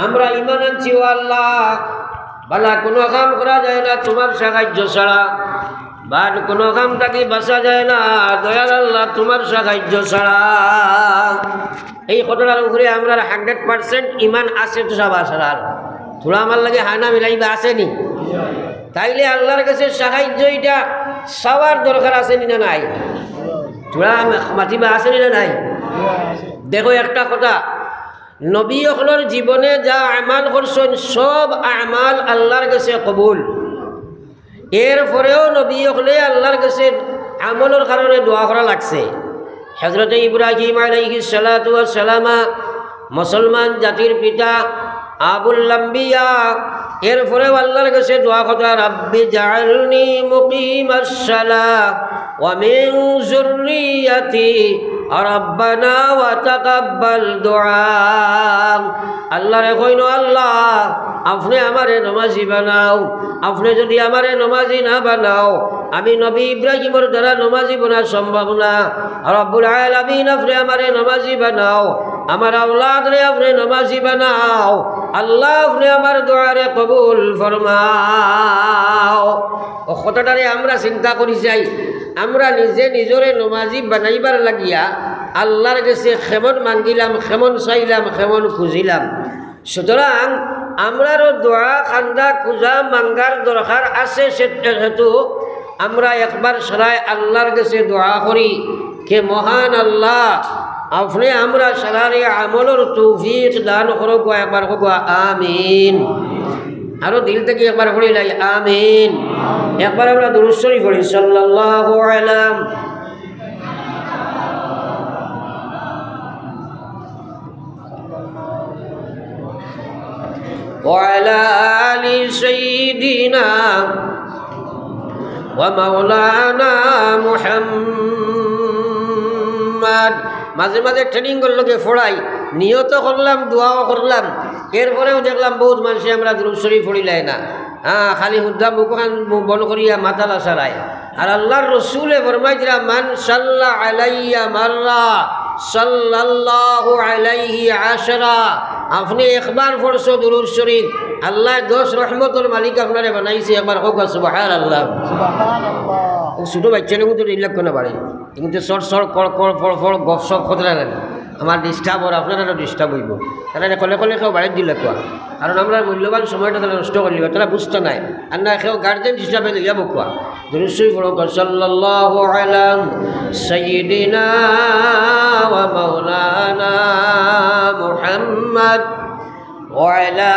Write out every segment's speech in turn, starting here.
আমরা ঈমান আনছি ও আল্লাহ বালা কোনো কাম করা যায় না তোমার সাহায্য ছাড়া, বাদ কোনো কাম থাকি বাঁচা যায় না দয়াল আল্লাহ তোমার সাহায্য ছাড়া। এই ঘটনার উপরে আমরা 100% ঈমান আছে তো সব আসার তোরা আমার লাগে হানা মিলাইবা আসেনি? তাইলে আল্লাহর কাছে সাহায্য এটা সবার দরকার আসেনি না নাই? তোরা মাতিবা আসেনি না নাই? দেখো একটা কথা, নবী সকলের জীবনে যা আমাল করছেন সব আমাল আল্লাহর কাছে কবুল। এরপরেও নবী সকলে আল্লাহর কাছে আমলের কারণে দোয়া করা লাগছে। হযরত ইব্রাহিম আলাইহিস সালাতু ওয়াস সালামা মুসলমান জাতির পিতা আবুল আম্বিয়া, এরপরেও আল্লাহর কাছে দোয়া কথা রাব্বি জাআলনি মুকিমাস সালাহ ওয়া মিন যুররিয়াতি রব্বানা ওয়া তাকাব্বাল দুআ। আল্লাহরে কইনো আল্লাহ আপনি আমারে নমাজি বানাও, আপনি যদি আমারে নমাজি না বানাও আমি নবী ইব্রাহিমের দ্বারা নমাজি বানা সম্ভব না। রব্বুল আলামিন আপনি আমারে নমাজি বানাও, আমার আওলাদরে আপনি নমাজি বানাও, আল্লাহ আপনি আমার দোয়ারে কবুল ফরমাও। ও কথাটারে আমরা চিন্তা করি যাই, আমরা নিজে নিজরে নমাজি বানাইবার লাগিয়া আল্লাহর কাছে খেমন মাঙ্গিলাম, খেমন চাইলাম, খেমন খুঁজিলাম। সুতরাং আমরারও দোয়া খান্দা খুঁজা মাঙ্গার দরকার আছে। সেহেতু আমরা একবার সারাই আল্লাহর কাছে দোয়া করি কে মহান আল্লাহ আপনি আমরা সারারে আমলের তৌফিক দান করো। একবার হোক আমিন। আরো দিল থেকে একবার পড়ি লাই আমিন। একবার আমরা দুরূদ শরীফ পড়ি সাল্লাল্লাহু আলাইহি وعلى آل سيدنا ومولانا محمد। মাঝে মাঝে ট্রেনিং করলোকে ফোড়াই, নিয়ত করলাম, দোয়াও করলাম, এরপরেও দেখলাম বহুত মানুষে আমরা দুরূদ শরীফ পড়িলাই না। খালি হুদ্দা মুখখান বন করিয়া মাথালা সারায়। আর আল্লাহর রসুলে ফরমাইছিলা মান সাল্লা আলাইয়া মাররা সাল্লাল্লাহু আলাইহি আশরা। আপনি একবার পড়ছো দুরূদ শরীফ, আল্লাহ 10 রহমতের মালিক আপনারে বানাইছে। একবার হোক সুবহানাল্লাহ। ছোটো বাচ্চারা কিন্তু রিল্যাক্স করে পারে, কিন্তু শর্ট শর্ট ফড় গপ সপ খতরা লাগে আমার ডিস্টার্ব আর আপনারা ডিস্টার্ব হইব। তারা কলে কলে কেউ বাড়ির দিলে কোয়া, কারণ আমরা মূল্যবান সময়টা তারা নষ্ট করলি তারা বুঝতে নাই। আর না কেউ গার্জেন হিসাবে লিয়া বকুয়া দুরূদ শরীফ পড়ো সাল্লাল্লাহু আলা সাইয়্যিদিনা ওয়া মাওলানা মুহাম্মদ ওয়া আলা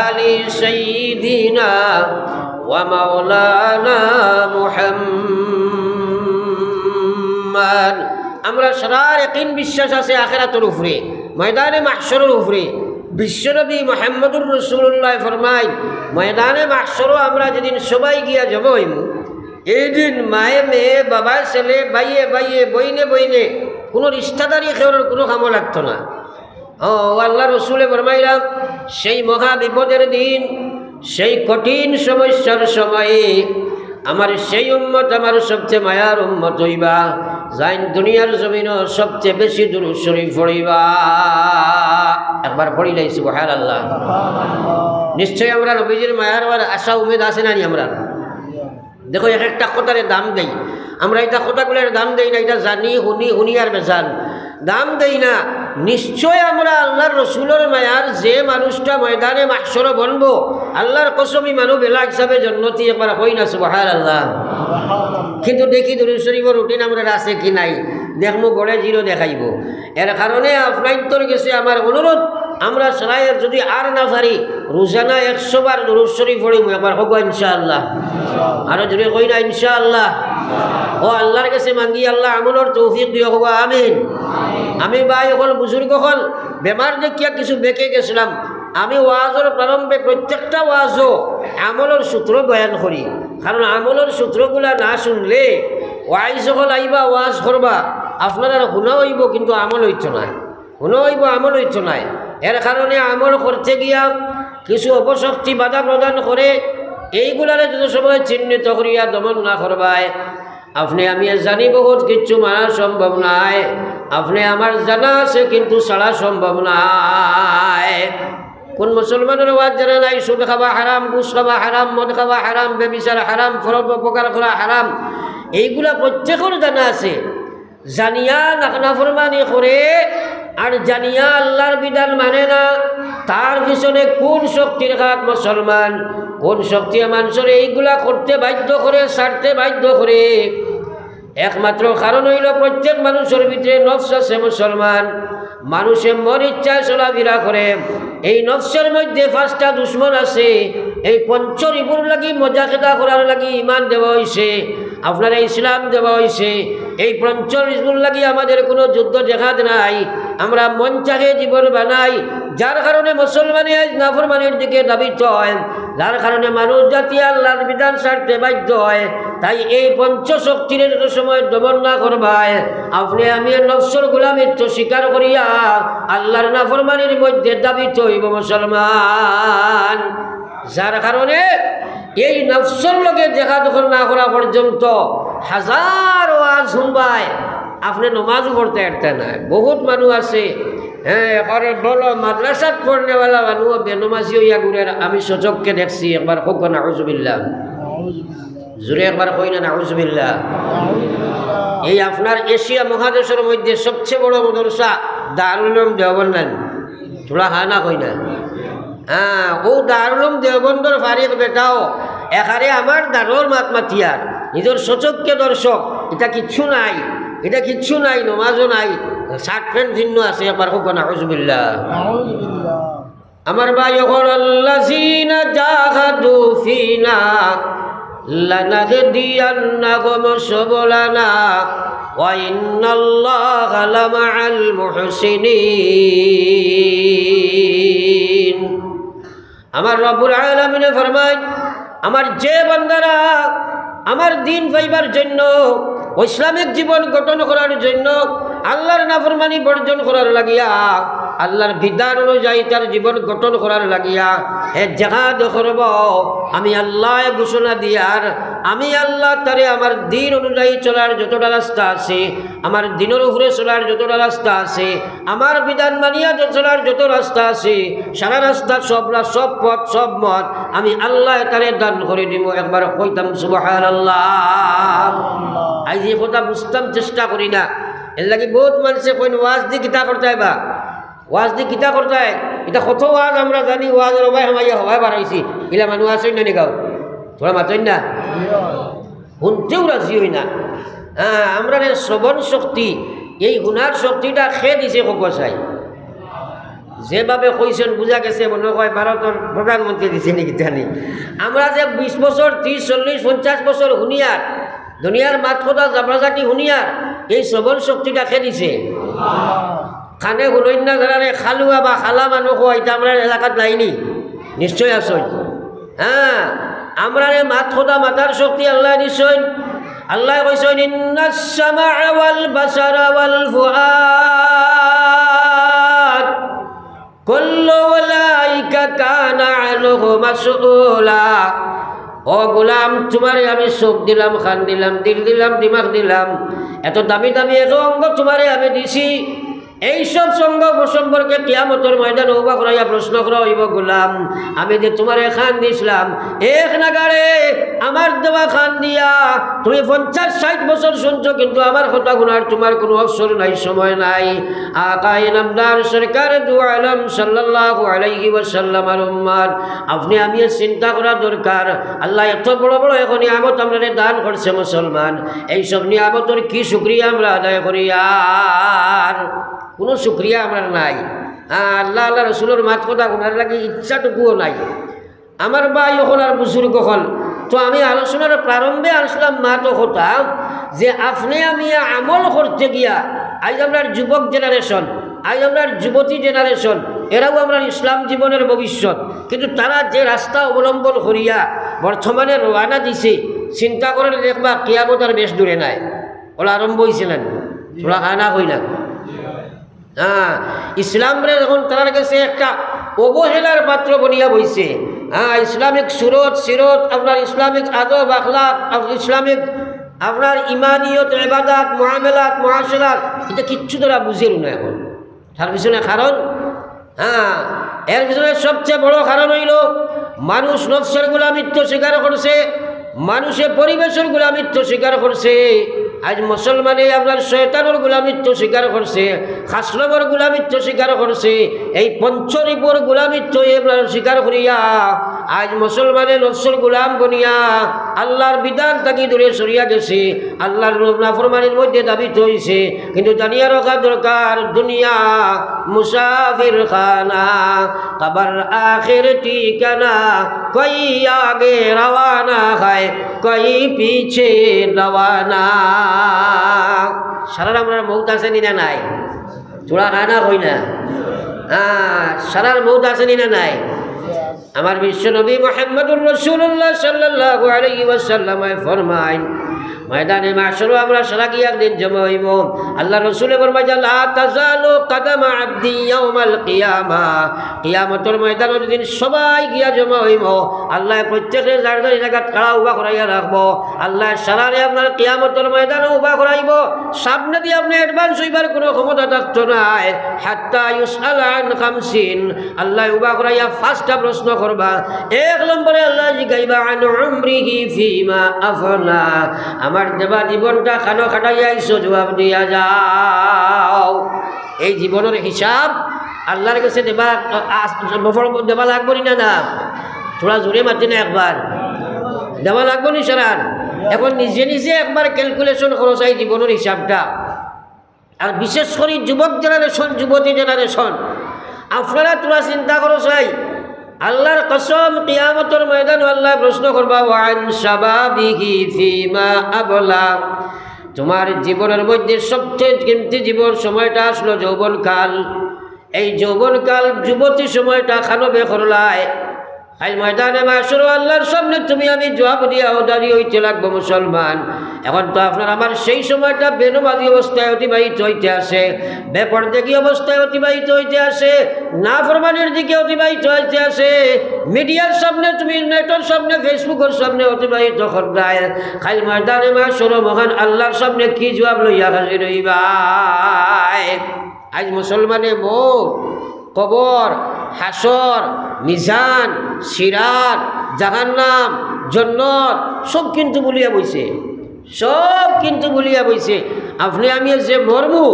আলি সাইয়্যিদিনা ওয়া মাওলানা মুহাম্মদ। আমরা সারার ইয়াকিন বিশ্বাস আছে আখিরাতের উপরে, ময়দানে মাহশরের উপরে। বিশ্বনবী মুহাম্মদুর রাসূলুল্লাহ ফরমায় ময়দানে মাহশরও আমরা যেদিন সবাই গিয়া যাব হইমু, এই দিন মায়ে মেয়ে, বাবা ছেলে, ভাইয়ে ভাইয়ে, বইনে বইনে কোনো রিশতাদারি খেওয়ার কোনো কামও লাগতো না। আল্লাহ রসুলে ফরমাইলাম সেই মহা বিপদের দিন, সেই কঠিন সমস্যার সময়ে আমার সেই উম্মত আমার সবচেয়ে মায়ার উম্মত হইবা, যাই দুনিয়ার জমিন সবচেয়ে বেশি দুরূদ শরীফ পড়িবা। একবার পড়িলাই সুবহানাল্লাহ। নিশ্চয়ই আমরা নবীজির মায়ার আশা উমেদ আছে না নি? আমরা দেখো এক একটা কথার দাম দেই, আমরা এটা কথাগুলোর দাম দেই না, এটা জানি শুনি আর বেজান দাম দেই না। নিশ্চয় আমরা আল্লাহর রসুলের মায়ার যে মানুষটা ময়দানে মাহশর বনবো, আল্লাহর কসমি মানুষ বেলা হিসাবে জন্নতি। একবার হই না সুবহানাল্লাহ। কিন্তু দেখি দুরূদ শরীফের রুটিন আমরা আছে কি নাই, দেখবো গড়ে জিরো দেখাইব। এর কারণে আপনার গেছে আমার অনুরোধ, আমরা সরাইয়ের যদি আর না পারি রোজানা 100 বার দুরূদ শরীফ পড়িব। একবার হোক ইনশাআল্লাহ। আরো জোরে কই না ইনশাআল্লাহ। ও আল্লাহর কাছে মাঙ্গি আল্লাহ আমলের তৌফিক দিও হোক আমিন। আমি ভাই হল বুজুর্গ হল বেমার দেখিয়া কিছু বেঁকে গেছিলাম। আমি ওয়াজের প্রারম্ভে প্রত্যেকটা ওয়াজও আমলের সূত্র বয়ান করি, কারণ আমলের সূত্রগুলা না শুনলে ওয়াইজ হল আইবা ওয়াজ করবা, আপনারা শুনা হইব কিন্তু আমল হইত না, শুনা হইব আমল হইত নাই। এর কারণে আমল করতে গিয়া কিছু অপশক্তি বাধা প্রদান করে, এইগুলারে যত সময় চিহ্নিত করিয়া দমন না করবায়, আপনি আমি জানি বহুত কিচ্ছু মানা সম্ভব নাই, আপনি আমার জানা আছে কিন্তু ছাড়া সম্ভব নাই। কোন মুসলমানের ওয়াজ জানা নাই সুদ খাওয়া হারাম, ঘুষ খাওয়া হারাম, মদ খাওয়া হারাম, বেবিচার হারাম, পরোপকার করা হারাম, এইগুলা প্রত্যেকের জানা আছে। জানিয়া নাফরমানি করে আর জানিয়া আল্লাহর বিধান মানে না, তার পিছনে কোন শক্তির হাত মুসলমান, কোন শক্তি মানুষের এইগুলা করতে বাধ্য করে, ছাড়তে বাধ্য করে? একমাত্র কারণ হইল প্রত্যেক মানুষের ভিতরে নফস আছে মুসলমান। মানুষে মন ইচ্ছায় চলাফেরা করে। এই নফসের মধ্যে 5টা দুশ্মন আছে। এই পঞ্চরিপুর লাগি মজা খেদা করার লাগি ইমান দেওয়া হয়েছে, আপনারা ইসলাম দেওয়া হয়েছে। এই পঞ্চরিপুর লাগি আমাদের কোনো যুদ্ধ জেহাদ নাই, আমরা মন চাহে জীবন বানাই। যার কারণে মুসলমানে আজ নাফরমানের দিকে দাবিত হয়, যার কারণে মানুষ জাতি আল্লাহর বিধান ছাড়তে বাধ্য হয়। তাই এই পঞ্চশক্তির সময় দমন না করবায় আপনি আমি নফসর গোলামিত্ব স্বীকার করিয়া আল্লাহর নাফরমানির মধ্যে দাবিত হইব মুসলমান। যার কারণে এই নফসর লোকে দেখা দখল না করা পর্যন্ত হাজার ওয়াজ শুনবায় আপনি নমাজও পড়তে পারতেন না। বহুত মানুষ আছে, হ্যাঁ, বলো মাদ্রাসাত পড়নেওয়ালা মানুষ বেনমাজি হইয়া ঘুরে। আমি সচককে দেখছি, একবার হোক নাউজুবিল্লাহ, জোরে একবার কই না নাউজুবিল্লাহ। এই আপনার এশিয়া মহাদেশের মধ্যে সবচেয়ে বড় মাদ্রাসা দারুল উলুম দেওবন্দ, থোড়া হানা কই না, হ্যাঁ, ও দারুল উলুম দেওবন্দর ফারিক বেটাও এখানে আমার দারোর মাত মাতিয়ার নিজের সচককে দর্শক। এটা কিচ্ছু নাই, এটা কিচ্ছু নাই, নমাজও নাই, শার্ট প্যান্ট ভিন্ন আছে। একবার হোক নাউজুবিল্লাহ। আমার ভাই হল আল্লাযীনা জাহাদু ফিনা লানাহদিয়ান্নাহুম সুবুলানা ওয়া ইন্নাল্লাহা লামাআল মুহসিনিন। আমার রব্বুল আলামিন ফরমায়, আমার যে বান্দারা আমার দিন পাইবার জন্য, ইসলামিক জীবন গঠন করার জন্য, আল্লাহর নাফরমানি বর্জন করার লাগিয়া, আল্লাহর বিধান অনুযায়ী তার জীবন গঠন করার লাগিয়া হে জিহাদ করব, আমি আল্লাহ ঘোষণা দিয়ার, আমি আল্লাহ তারে আমার দিন অনুযায়ী চলার যতটা রাস্তা আছে, আমার দিনের উপরে চলার যতটা রাস্তা আছে, আমার বিধান মানিয়া চলার যত রাস্তা আছে, সারা রাস্তা সব পথ সব মত আমি আল্লাহ তারে দান করে দিব। একবার কইতাম সুবহানাল্লাহ। আজ এই কথা বুঝতাম চেষ্টা করি না, এর লাগে বহুত মানুষে কইন ওয়াজ দি কিতা করতে হয়, বা ওয়াজ দি কিতা করতে হয়। এটা কত ওয়াজ আমরা জানি, ওয়াজ রবাই হামাইয়া হবাই বাড়াইছি, এলা মানুষ আসেন না নিগাও, তোরা মাতেন না, শুনতেও রাজি হই না। হ্যাঁ, আমরা শ্রবণ শক্তি, এই হুনার শক্তিটা খেয়ে দিছে ককসাই। যেভাবে কইছেন বুঝা গেছে মনে হয় ভারতের প্রধানমন্ত্রী দিছে নাকি জানি। আমরা যে 20 বছর 30 40 50 বছর হুনিয়ার দুনিয়ার মাত কথা জাবরাজাটি হুনিয়ার, এই শ্রবণ শক্তিটা খেয়ে দিছে। খানে হুনন্য ধরারে খালুয়া বা খালা মানুষ হয়, এটা আমরা এলাকাত নাইনি, নিশ্চয় আসন। হ্যাঁ, আমরা মাত কথা মাতার শক্তি আল্লাহ দিছেন। আল্লাহ কইছেন ইন্নাস সামা'a ওয়াল বাসারা ওয়াল ফুআদ কুল্লু উলাইকা কানা আনহু মাসউলা। ও গোলাম, তোমারে আমি চোখ দিলাম, খান দিলাম, দিল দিলাম, দিমাগ দিলাম, এত দামি দামি এক অঙ্গ তোমারে আমি দিছি। এইসব সঙ্গ সম্পর্কে কিয়ামতের ময়দান উবা করাইয়া প্রশ্ন করা হইব, গোলাম আমি যে তোমারে খান দিছিলাম, এক নাগারে আমার দেওয়া খান দিয়া তুমি 50-60 বছর শুনছো, কিন্তু আমার কথা শোনার তোমার কোনো অবসর নাই, সময় নাই। আকা ইনামদার সরকার দু আলম সাল্লাল্লাহু আলাইহি ওয়াসাল্লাম আর উম্মাত, আপনি আমি চিন্তা করা দরকার। আল্লাহ এত বড় বড় এখন নিয়ামত আমরা দান করছে মুসলমান, এইসব নিয়ামতের কি শুকরিয়া আমরা আদায় করি? আর কোনো শুক্রিয়া আমার নাই। আল্লাহ আল্লাহ রসুলের মাত কথা ওনার লাগে ইচ্ছাটুকুও নাই। আমার ভাই হল আর বুজুর্গ হল, তো আমি আলোচনার প্রারম্ভে আসলাম মাত কথা যে আপনি আমি আমল করতে গিয়া আজ আমরা যুবক জেনারেশন, আজ আমরা যুবতী জেনারেশন, এরাও আমরা ইসলাম জীবনের ভবিষ্যৎ, কিন্তু তারা যে রাস্তা অবলম্বন করিয়া বর্তমানে রওনা দিছে, চিন্তা করে দেখবা কিয়ামত আর বেশ দূরে নাই। ওরা আরম্ভ হয়েছিলেন, ওরা আনা হইলেন। হ্যাঁ, ইসলামরে যখন তার কাছে একটা অবহেলার পাত্র বনিয়া বইছে। হ্যাঁ, ইসলামিক সুরত সিরত, আপনার ইসলামিক আদব আখলাক, ইসলামিক আপনার ইমানিয়ত ইবাদত মুআমালাত মুআশারাত, এটা কিচ্ছু তারা বুঝেন না এখন। তার পিছনে কারণ হ্যাঁ এর পিছনে সবচেয়ে বড় কারণ হইল মানুষ নফসের গোলামিত্ব স্বীকার করছে, মানুষে পরিবেশের গোলামিত্ব স্বীকার করছে। আজ মুসলমানে আপনার শয়তানের গোলামিত্ব স্বীকার করছে, খাসলবর গোলামিত্ব স্বীকার করছে, এই পঞ্চরিপুর গোলামিত্ব আপনার স্বীকার করিয়া আজ মুসলমানে নফসের গোলাম বনিয়া আল্লাহর বিধান তাকে দূরে সরিয়া গেছে, আল্লাহর নাফরমানির মধ্যে দাবিত হয়েছে। কিন্তু জানিয়া রাখা দরকার, দুনিয়া মুসাফির খানা, কবর আখির ঠিকানা, কই আগে রওয়ানা হয়, কই পিছে রওয়ানা। সারার আমরা মৌত আছে না নাই? চূড়া খায় না কই না? সারার মৌত আছে না নাই? আমার বিশ্ব নবী মুহাম্মদুর রাসূলুল্লাহ সাল্লাল্লাহু আলাইহি ওয়াসাল্লাম ফরমায়, ময়দানে মাহশরে আমরা সারা কি একদিন জমা হইব। আল্লাহ রাসূল ফরমায়, লা তাজালু কদম আবদি ইয়াউমাল কিয়ামা, কিয়ামতের ময়দানে যেদিন সবাই গিয়া জমা হইব, আল্লাহ প্রত্যেকের যার যার জায়গা খাড়া উবা করাইয়া রাখবো। আল্লাহ সারারে আপনার কিয়ামতের ময়দানে উবা করাইব, সামনে দিয়ে আপনি অ্যাডভান্স হইবার কোনো ক্ষমতা থাকতো নাই। হাত্তা ইউসআল আন খামসিন, আল্লাহ উবা করাইয়া ফার্স্টটা প্রশ্ন করবা। এক নম্বরে আল্লাহ জিগাইবা আন উমরিহি ফিমা আফনা, আমার দেবা জীবনটা খানো খাটাইয়া আইছো, জবাব দিয়া যাও। এই জীবনের হিসাব আল্লাহর কাছে দেবা লাগবো না? না, থোড়া জোরে মাতি না, একবার দেওয়া লাগবো নি সারার? এখন নিজে নিজে একবার ক্যালকুলেশন করো চাই জীবনের হিসাবটা। আর বিশেষ করে যুবক জেনারেশন, যুবতী জেনারেশন, আপনারা তোরা চিন্তা করো চাই, আল্লাহর কসম কিয়ামতের ময়দানে আল্লাহ প্রশ্ন করবা, ওয়ান শাবাবিহি ফিমা আবলা, তোমার জীবনের মধ্যে সবচেয়ে কিমতি জীবন সময়টা আসলো যৌবনকাল। এই যৌবনকাল যুবতী সময়টা খানো বে করলায়। আজ ময়দানে মাশরে আল্লাহর সামনে তুমি আমি জবাব দিয়া দাঁড়িয়ে হইতে লাগবো মুসলমান। এখন তো আপনার আমার সেই সময়টা বেনমাজি অবস্থায় অতিবাহিত হইতে আসে, বেপরদেগী অবস্থায় অতিবাহিত হইতে আসে, নাফরমানির দিকে অতিবাহিত হইতে আসে, মিডিয়ার সামনে তুমি নেটের সামনে ফেসবুকের সামনে অতিবাহিত করদায়। খাই ময়দানে মাশরে মহান আল্লাহর সামনে কি জবাব লইয়া হাজির হইবা? আজ মুসলমানে মৌত, কবর, হাসর, মিজান, সিরাত, জাহান্নাম, জান্নাত সব কিন্তু বলিয়া বইছে, সব কিন্তু বলিয়া বইছে। আপনি আমি যে মরমু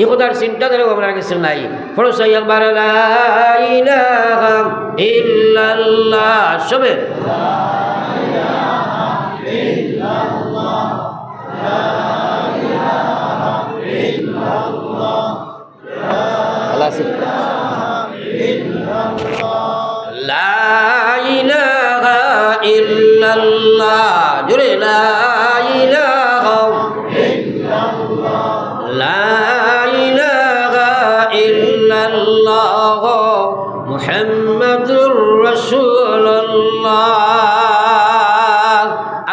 এ কথার চিন্তা করে আমার কাছে নাই। ফরসাই একবার লা ইলাহা ইল্লাল্লাহ, সবে লা ইলাহা ইল্লাল্লাহ, জোরে লা ইলাহা ইল্লাল্লাহ, লা ইলাহা ইল্লাল্লাহ মুহাম্মাদুর রাসূলুল্লাহ।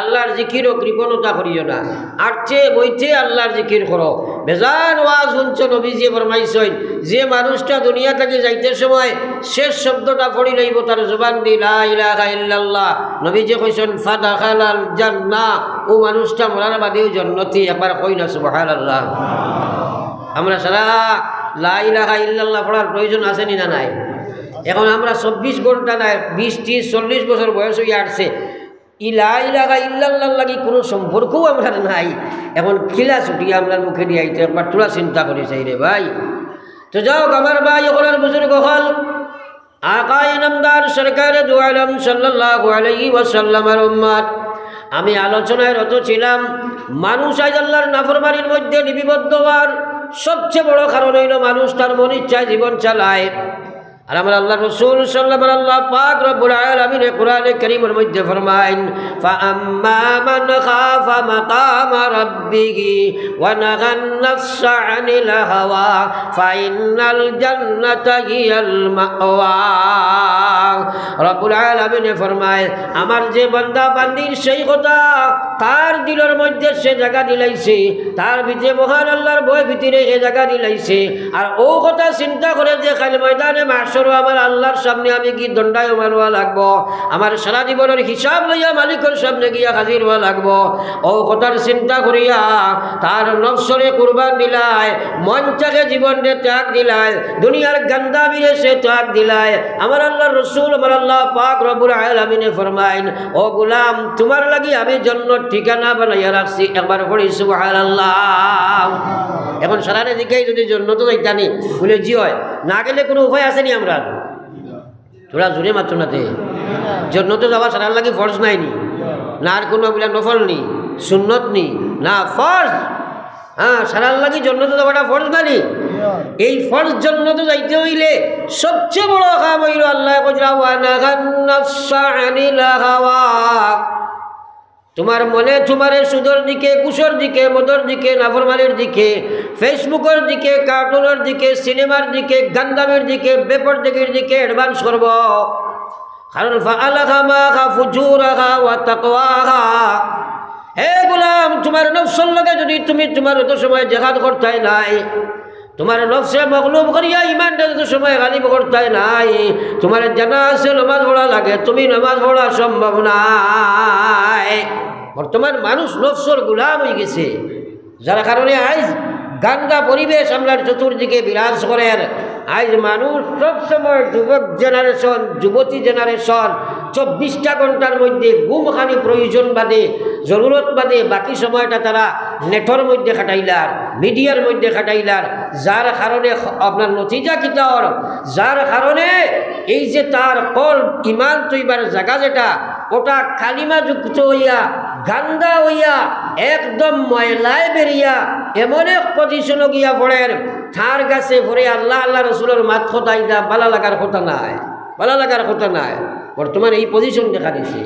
আল্লাহর জিকির ও কৃপণতা করিও না, আটছে বইতে আল্লাহর জিকির করো। বেজান ওয়াজ শুনছ, নবীজি ফরমাইছেন যে মানুষটা দুনিয়া থেকে যাইতে সময় শেষ শব্দটা পড়ি লইব তার জবান দি লা ইলাহা ইল্লাল্লাহ, নবীজি কইছেন ফাদাখালাল জান্নাহ, ও মানুষটা মরার বাদেও জান্নাতি। একবার কই না সুবহানাল্লাহ। আমরা সারা লা ইলাহা ইল্লাল্লাহ পড়ার প্রয়োজন আছে নি না নাই? এখন আমরা 24 ঘন্টা নাই, 20, 30, 40 বছর বয়স হয়ে আসছে, লা ইলাহা ইল্লাল্লাহ লাগি কোনো সম্পর্কও আমরা নাই। এখন খিলা ছুটি আমরা মুখে দিয়ে আইতে একবার তোরা চিন্তা করে চাই রে ভাই। তো যাও আমার ভাই ওখানের বুজুর্গ হল আকা ইনামদার সরকারে দু আলম সাল্লাল্লাহু আলাইহি ওয়াসাল্লামের উম্মত, আমি আলোচনায় রত ছিলাম মানুষ আজ আল্লাহর নাফরমানির মধ্যে লিপিবদ্ধ হওয়ার সবচেয়ে বড় কারণ হইল মানুষ তার মন ইচ্ছায় জীবন চালায়। আর আমার আল্লাহ রাসূল সাল্লাল্লাহু আলাইহি আল্লাহ পাক রব্বুল আলামিন কোরআনে কারীমের মধ্যে ফরমায়েন, ফাআম্মা মান খাফা মাকামা রাব্বিহি ওয়া নাহান নাফসা আনিল হাওয়া ফাইনাল জান্নাতা হিয়াল মাওয়া। রব্বুল আলামিন ফরমায়, আমার যে বান্দা বান্দির সেই কথা তার দিলের মধ্যে সে জায়গা দিলাইছে, তার ভিতরে মহান আল্লাহর ভয় ভিতরে সে জায়গা দিলাইছে। আর ও কথা চিন্তা করে যে কাল ময়দানে মাহশর আমার আল্লাহর সামনে আমি কি দণ্ডায় মারওয়া লাগবো, আমার সারা জীবনের হিসাব লইয়া মালিকের সামনে গিয়া হাজির হওয়া লাগবো। ও কথার চিন্তা করিয়া তার নফসরে কুরবান দিলায়, মনটাকে জীবনে ত্যাগ দিলায়, দুনিয়ার গান্দাবিরে সে ত্যাগ দিলায়। আমার আল্লাহর রসুল আমার আল্লাহ পাক রব্বুল আলামিনে ফরমাইন, ও গোলাম তোমার লাগি আমি জান্নাত ঠিকানা বানাইয়া রাখছি, একবার পড়ি সুবহানাল্লাহ। এখন সারারে দিকেই যদি জান্নাত যাইতানি বলে জি হয়, না গেলে কোনো উপায় আছে নি? আমরা তোরা জোরে মাত্র না দে, জান্নাত যাওয়া সারার লাগি ফরজ নাই নি, না আর কোনো বলে নফল নি, সুন্নত নি, না ফরজ। হ্যাঁ, সারার লাগি জান্নাত যাওয়াটা ফরজ নানি। এই ফরজ জান্নাত যাইতে হইলে সবচেয়ে বড় কাম হইল আল্লাহ কইরা ওয়া নাগান্নাফসা আনিল হাওয়া। তোমার মনে তোমারে সুদর দিকে, কুশর দিকে, মদর দিকে, নাফরমানির দিকে, ফেসবুকের দিকে, কার্টুনের দিকে, সিনেমার দিকে, গান্দামের দিকে, বেপরদিকের দিকে অ্যাডভান্স করব। কারণ ফাআলাহা মা ফুজুরাহা ওয়া তাকওয়াহা। হে গোলাম, তোমার নফসের লগে যদি তুমি তোমার অত সময় জিহাদ করতাই নাই, তোমার নফসে মগলুব করিয়া ইমানটা যত সময় গালিব করতাই নাই, তোমার জানা আছে নামাজ পড়া লাগে, তুমি নামাজ পড়া সম্ভব নাই। বর্তমান মানুষ নফসর গোলাম হয়ে গেছে, যার কারণে আজ গান্দা পরিবেশ আমরা চতুর্দিকে বিরাজ করেন। আজ মানুষ সবসময় যুবক জেনারেশন, যুবতী জেনারেশন 24টা ঘন্টার মধ্যে ঘুমখানি প্রয়োজন বাদে, জরুরত বাদে বাকি সময়টা তারা নেটর মধ্যে খাটাইলার, মিডিয়ার মধ্যে খাটাইলার। যার কারণে আপনার নতিজা কিতার, যার কারণে এই যে তার কল ইমান তৈবার জায়গা যেটা, ওটা কালিমা যুক্ত হইয়া, গান্দা হইয়া, একদম ময়লায় বেরিয়া এমন এক পজিশনে গিয়া পড়েন, তার কাছে পড়ে আল্লাহ আল্লাহ রসুলের মাত কথাই দা বালা লাগার কথা নাই, বালা লাগার কথা নাই। বর্তমানে এই পজিশন দেখা দিছে।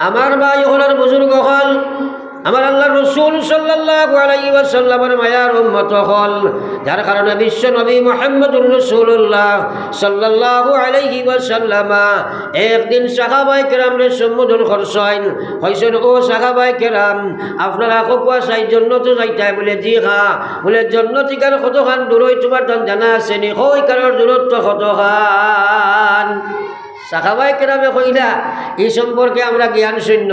আমার ভাই হলার বুজুর্গ হল, আমার আল্লাহ রসুল সাল্লাল্লাহু আলাইহি ওয়াসাল্লামের মায়ার উম্মত হল, যার কারণে বিশ্ব নবী মুহাম্মদুর রাসূলুল্লাহ সাল্লাল্লাহু আলাইহি ওয়াসাল্লাম একদিন সাহাবায়ে কেরামরে সম্বোধন করছেন, কইছেন ও সাহাবায়ে কেরাম, আপনারা কোয়া চাই জান্নাত যাইতে? বলে জি হ্যাঁ। বলে জান্নাত কার কতখান দূর হই তোমার জানা আছে নি? কই কারোর দূরত্ব কতখান? সাহাবায়ে কেরামে কইলা এই সম্পর্কে আমরা জ্ঞান শূন্য,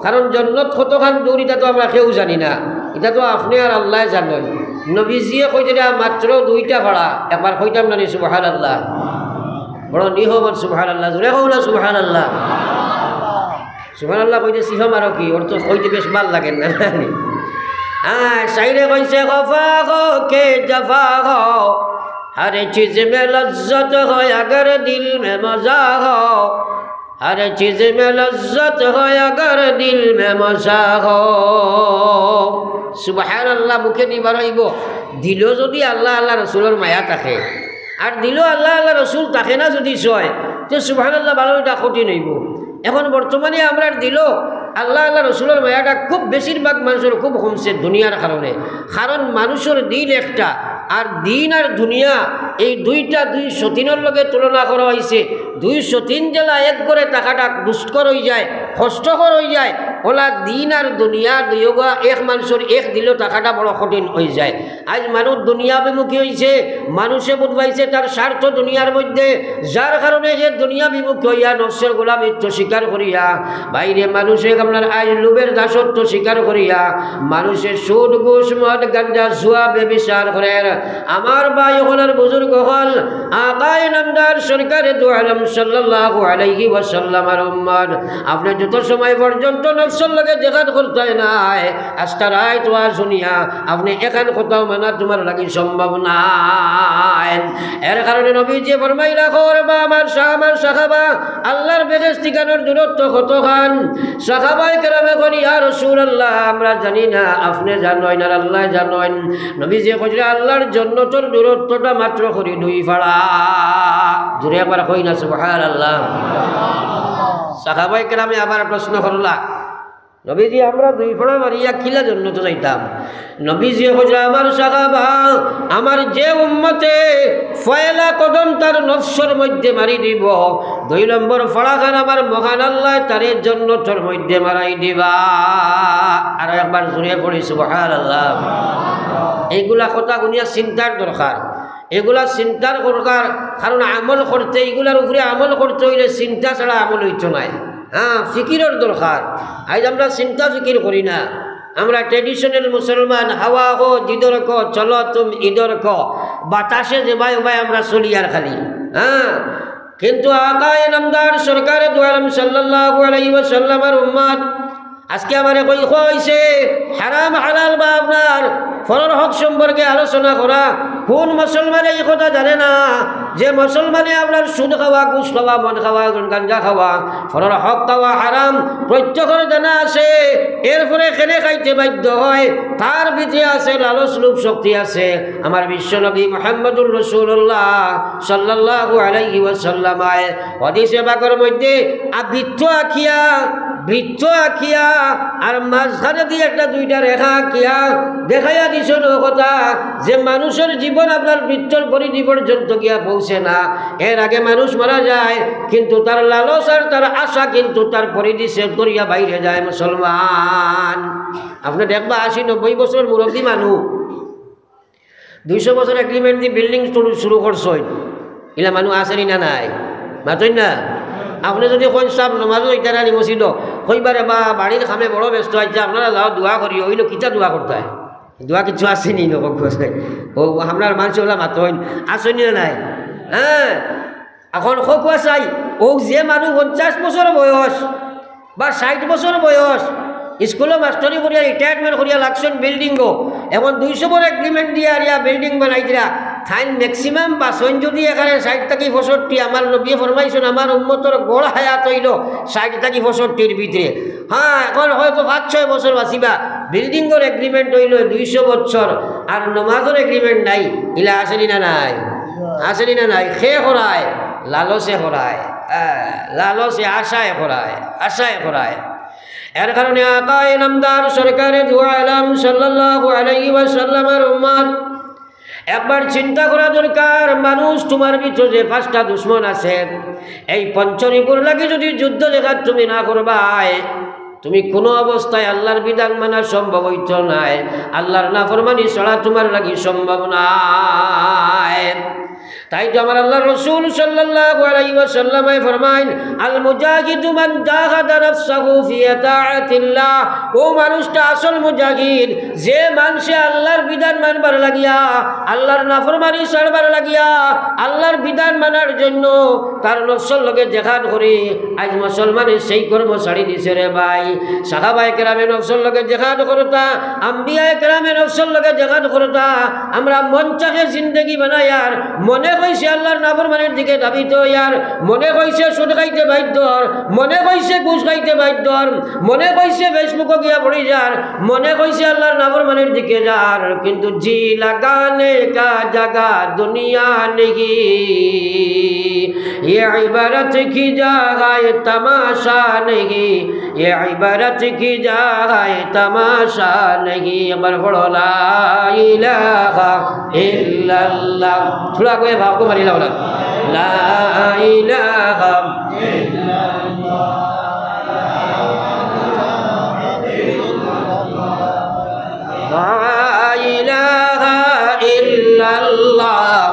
কারণ জান্নাত কতখান দূর এটা তো আমরা কেউ জানি না, এটা তো আপনি আর আল্লাহ জানেন। নবীজিয়ে কইতে মাত্র 2টা ভাড়া, একবার কইতাম না সুবহানাল্লাহ, বড় নিহমত সুবহানাল্লাহ, জোরে কও না সুবহানাল্লাহ। সুবহানাল্লাহ কইতে সিহম আর কি, ওর তো কইতে বেশ ভাল লাগে না। হ্যাঁ, শাইরে কইছে গফা গো কে জফা গো, हर चीज़ में लज्जत हो अगर दिल में मज़ा हो, हर चीज़ में लज्जत हो अगर दिल में मज़ा हो। सुबहानाल्लाह मुखे निबार हইব, দিল যদি আল্লাহ আল্লাহ রসুলের মায়া থাকে, আর দিল আল্লাহ আল্লাহ রসুল থাকে না যদি সয়, তো সুবহানাল্লাহ ভালোটা কঠিন হইব। এখন বর্তমানে আমরা দিল আল্লাহ আল্লাহ রসুলের মায়াটা খুব বেশিরভাগ মানুষের খুব কমছে দুনিয়ার কারণে। কারণ মানুষের দিল একটা, আর দিন আর দুনিয়া এই দুইটা 203 লগে তুলনা করা হয়েছে। 203 জেলা এক করে টাকাটা দুষ্কর হয়ে যায়, কষ্টকর হয়ে যায়। ওলা দিন আর দুনিয়া দুয়োগা এক মানুষের এক দিলেও টাকাটা বড় কঠিন হয়ে যায়। আজ মানুষ দুনিয়া বিমুখী হয়েছে, মানুষে বুঝবাইছে তার স্বার্থ দুনিয়ার মধ্যে, যার কারণে যে দুনিয়া বিমুখী হইয়া নফসের গোলামিত্ব স্বীকার করিয়া বাইরে মানুষে আপনার আজ লোভের দাসত্ব স্বীকার করিয়া মানুষের সুদ ঘুষ মদ গাঞ্জা জুয়া বেবিচার করে। আমার ভাই হলার বুজুর্গ হল আকায়ে নামদার সরকারে দু আলম সাল্লাল্লাহু আলাইহি ওয়াসাল্লামের উম্মত, আপনি যত সময় পর্যন্ত নফসের লগে জিহাদ করতে নাই, আস্তা রায় তো শুনিয়া আপনি এখান কোথাও মানা তোমার লাগি সম্ভব নাই। এর কারণে নবীজি ফরমাইলা করবা আমার সাহাবা আল্লাহর বেহেশতিকানোর দূরত্ব কতখান? সাহাবায়ে কেরামে করি ইয়া রাসূলুল্লাহ আমরা জানি না, আপনি জানেন আর আল্লাহ জানেন। নবীজি কইরা আল্লাহর জান্নাতের দূরত্বটা মাত্র করি 2 ফাড়া। জোরে একবার কই না সুবহানাল্লাহ। সাহাবায়ে কেরামে আবার প্রশ্ন করলা, নবীজি আমরা দুই ফোড়া মারিয়া কিলা জন্য তো যাইতাম। নবীজি হজরা আমার সাহাবা আমার যে উম্মতে ফয়লা কদম তার নফসের মধ্যে মারি দিব, 2 নম্বর ফড়াখান আমার মহান আল্লাহ তারে জান্নাতের মধ্যে মারাই দিবা। আর একবার জুড়ে পড়ি সুবহানাল্লাহ। এইগুলা কথা গুনিয়া চিন্তার দরকার, এগুলা চিন্তার দরকার, কারণ আমল করতে এগুলার উপরে আমল করতে হইলে চিন্তা ছাড়া আমল হইতো নাই। হ্যাঁ, ফিকিরের দরকার। আজ আমরা চিন্তা ফিকির করি না, আমরা ট্রেডিশনাল মুসলমান, হাওয়া হো জিদর কো চলো তুম ইদর কো, বাতাসে যে ভাই ভাই আমরা চলি আর খালি। হ্যাঁ, কিন্তু আকায়ে নামদার সরকারে দু আলম সাল্লাল্লাহু আলাইহি ওয়াসাল্লামের উম্মত আজকে আমার কইছে হারাম হালাল বা আপনার ফরর হক সম্পর্কে আলোচনা করা। কোন মুসলমানে এই কথা জানে না যে মুসলমানে আপনার সুদ খাওয়া, ঘুষ খাওয়া, মদ খাওয়া, গাঞ্জা খাওয়া, ফরর হক খাওয়া হারাম প্রত্যেকের জানা আছে। এরপরে কেনে খাইতে বাধ্য হয়, তার ভিতরে আছে লালচ লোভ শক্তি আছে। আমার বিশ্বনবী মুহাম্মদুর রাসূলুল্লাহ সাল্লাল্লাহু আলাইহি ওয়াসাল্লাম হাদিসে পাকের মধ্যে বৃত্ত আঁকিয়া আর মাঝখানে দিয়ে একটা 2টা রেখা আঁকিয়া দেখাইয়া দিছ কথা যে মানুষের জীবন আপনার বৃত্তর পরিধি পর্যন্ত গিয়া পৌঁছে না। এর আগে মানুষ মারা যায়, কিন্তু তার লালস আর তার আশা কিন্তু তার পরিধি সেট করিয়া বাইরে যায়। মুসলমান আপনি দেখবা 80-90 বছর মুরব্বী মানুষ 200 বছর এগ্রিমেন্ট দিয়ে বিল্ডিং শুরু করছেন, এলা মানুষ আসেনি না নাই মাতই না। আপনি যদি কোন সব নমাজও ইটা না মসজিদ কইবারে বা বাড়ির খামে বড় ব্যস্ত আছে, আপনারা যাও দোয়া করি, ওইলো কিতা দোয়া করতে হয়, দোয়া কিছু আসেনি ও আপনার মানুষ ওলা মাতইন আসেনি না নাই। হ্যাঁ, এখন খোয়া চাই ও যে মানুষ 50 বছর বয়স বা 60 বছর বয়স স্কুলে মাস্টারি করিয়া রিটায়ারমেন্ট করিয়া লাগছেন বিল্ডিংও, এখন 200 বড় এগ্রিমেন্ট দিয়া আরিয়া বিল্ডিং বানাই দিলা। থাইন ম্যাক্সিমাম বাসন যদি এখানে 60 থেকে 65, আমার নবী ফরমাইছেন আমার উম্মতর গড় হায়াত হইল 60 থেকে 65-র ভিতরে। হ্যাঁ, এখন হয়তো 5-6 বছর বাঁচিবা। বিল্ডিংয়ের এগ্রিমেন্ট হইল 200 বছর, আর নমাজের এগ্রিমেন্ট নাই। ইলা আসেনি না নাই? আসেনি না নাই? খেয়ে করায়, লালসে করায়, লালসে আশায় করায়। এর কারণে আকায়ে নামদার সরকারে দু আলম সাল্লাল্লাহু আলাইহি ওয়াসাল্লামের উম্মত একবার চিন্তা করা দরকার। মানুষ তোমার ভিতরে যে 5টা দুশ্মন আছে, এই পঞ্চরিপুর লাগে যদি যুদ্ধ দেখার তুমি না করবাই, তুমি কোনো অবস্থায় আল্লাহর বিধান মানা সম্ভব হইত নাই, আল্লাহর নাফরমানি ছাড়া তোমার লাগি সম্ভব নাই। তাই তো আমার আল্লাহ রাসূল সাল্লাল্লাহু আলাইহি ওয়াসাল্লাম ফরমায়েন, আল মুজাহিদু মান জাহাদা নাফসাহু ফি তাআতিল্লাহ। ও মানুষটা আসল মুজাহিদ, যে মানুষে আল্লাহর বিধান মানবার লাগিয়া, আল্লাহর নাফরমানি ছাড়বার লাগিয়া, আল্লাহর বিধান মানার জন্য তার নফসের লগে জিহাদ করে। আজ মুসলমানে সেই কর্ম ছাড়ি দিছে রে ভাই। সাহাবায়ে কেরামে নফসের লগে জিহাদ করতা, আম্বিয়ায়ে কেরামে নফসের লগে জিহাদ করতা। আমরা মন চাহে জিন্দেগি বানাই, আর মনে কইছে আল্লাহর নাফরমানির দিকে ধাবিত ইয়ার, মনে কইছে সুদ খাইতে বাধ্যর, মনে কইছে ঘুষ খাইতে বাধ্যর, মনে কইছে ফেসবুকে গিয়া পড়ি যার, মনে কইছে আল্লাহর নাফরমানির দিকে যার। কিন্তু জি লাগানে কা জাগা দুনিয়া নেহি, ये इबारत की जगह तमाशा नहीं, ये इबारत की जगह तमाशा नहीं। अमर पढ़ो ला इलाहा इल्लल्लाह, थोड़ा कोई भाव को मरी लाओ, ला इलाहा इल्लल्लाह, ला इलाहा इल्लल्लाह,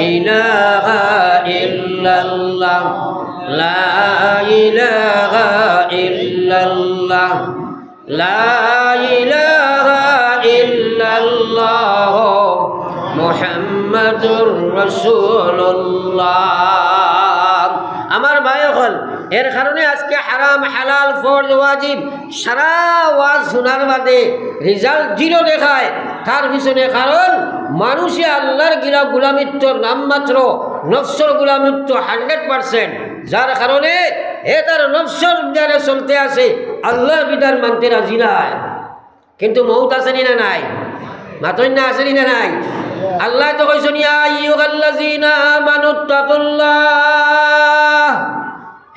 इलाहा इल्लल्लाह, ला इलाहा इल्लल्लाह, ला इलाहा इल्लल्लाह, मुहम्मदुर রাসূলুল্লাহ। আমার ভাই হল এর কারণে আজকে হারাম হালাল ফরজ ওয়াজিব সারা ওয়াজ শোনার বাদে রেজাল্ট 0 দেখায়। তার পিছনে কারণ মানুষে আল্লাহর গুলামিত্ব নামমাত্র, নফসর গুলামিত্ব 100%, যার কারণে তার নফসর বিধানে চলতে আসে, আল্লাহর বিধান মানতে রাজি নাই। কিন্তু মউত আসেনি না নাই? মাতই না আসেনি না নাই? আল্লাহ তো কইছেন, ইয়া আইয়ুহাল্লাযীনা আমানুত্তাকুল্লাহ,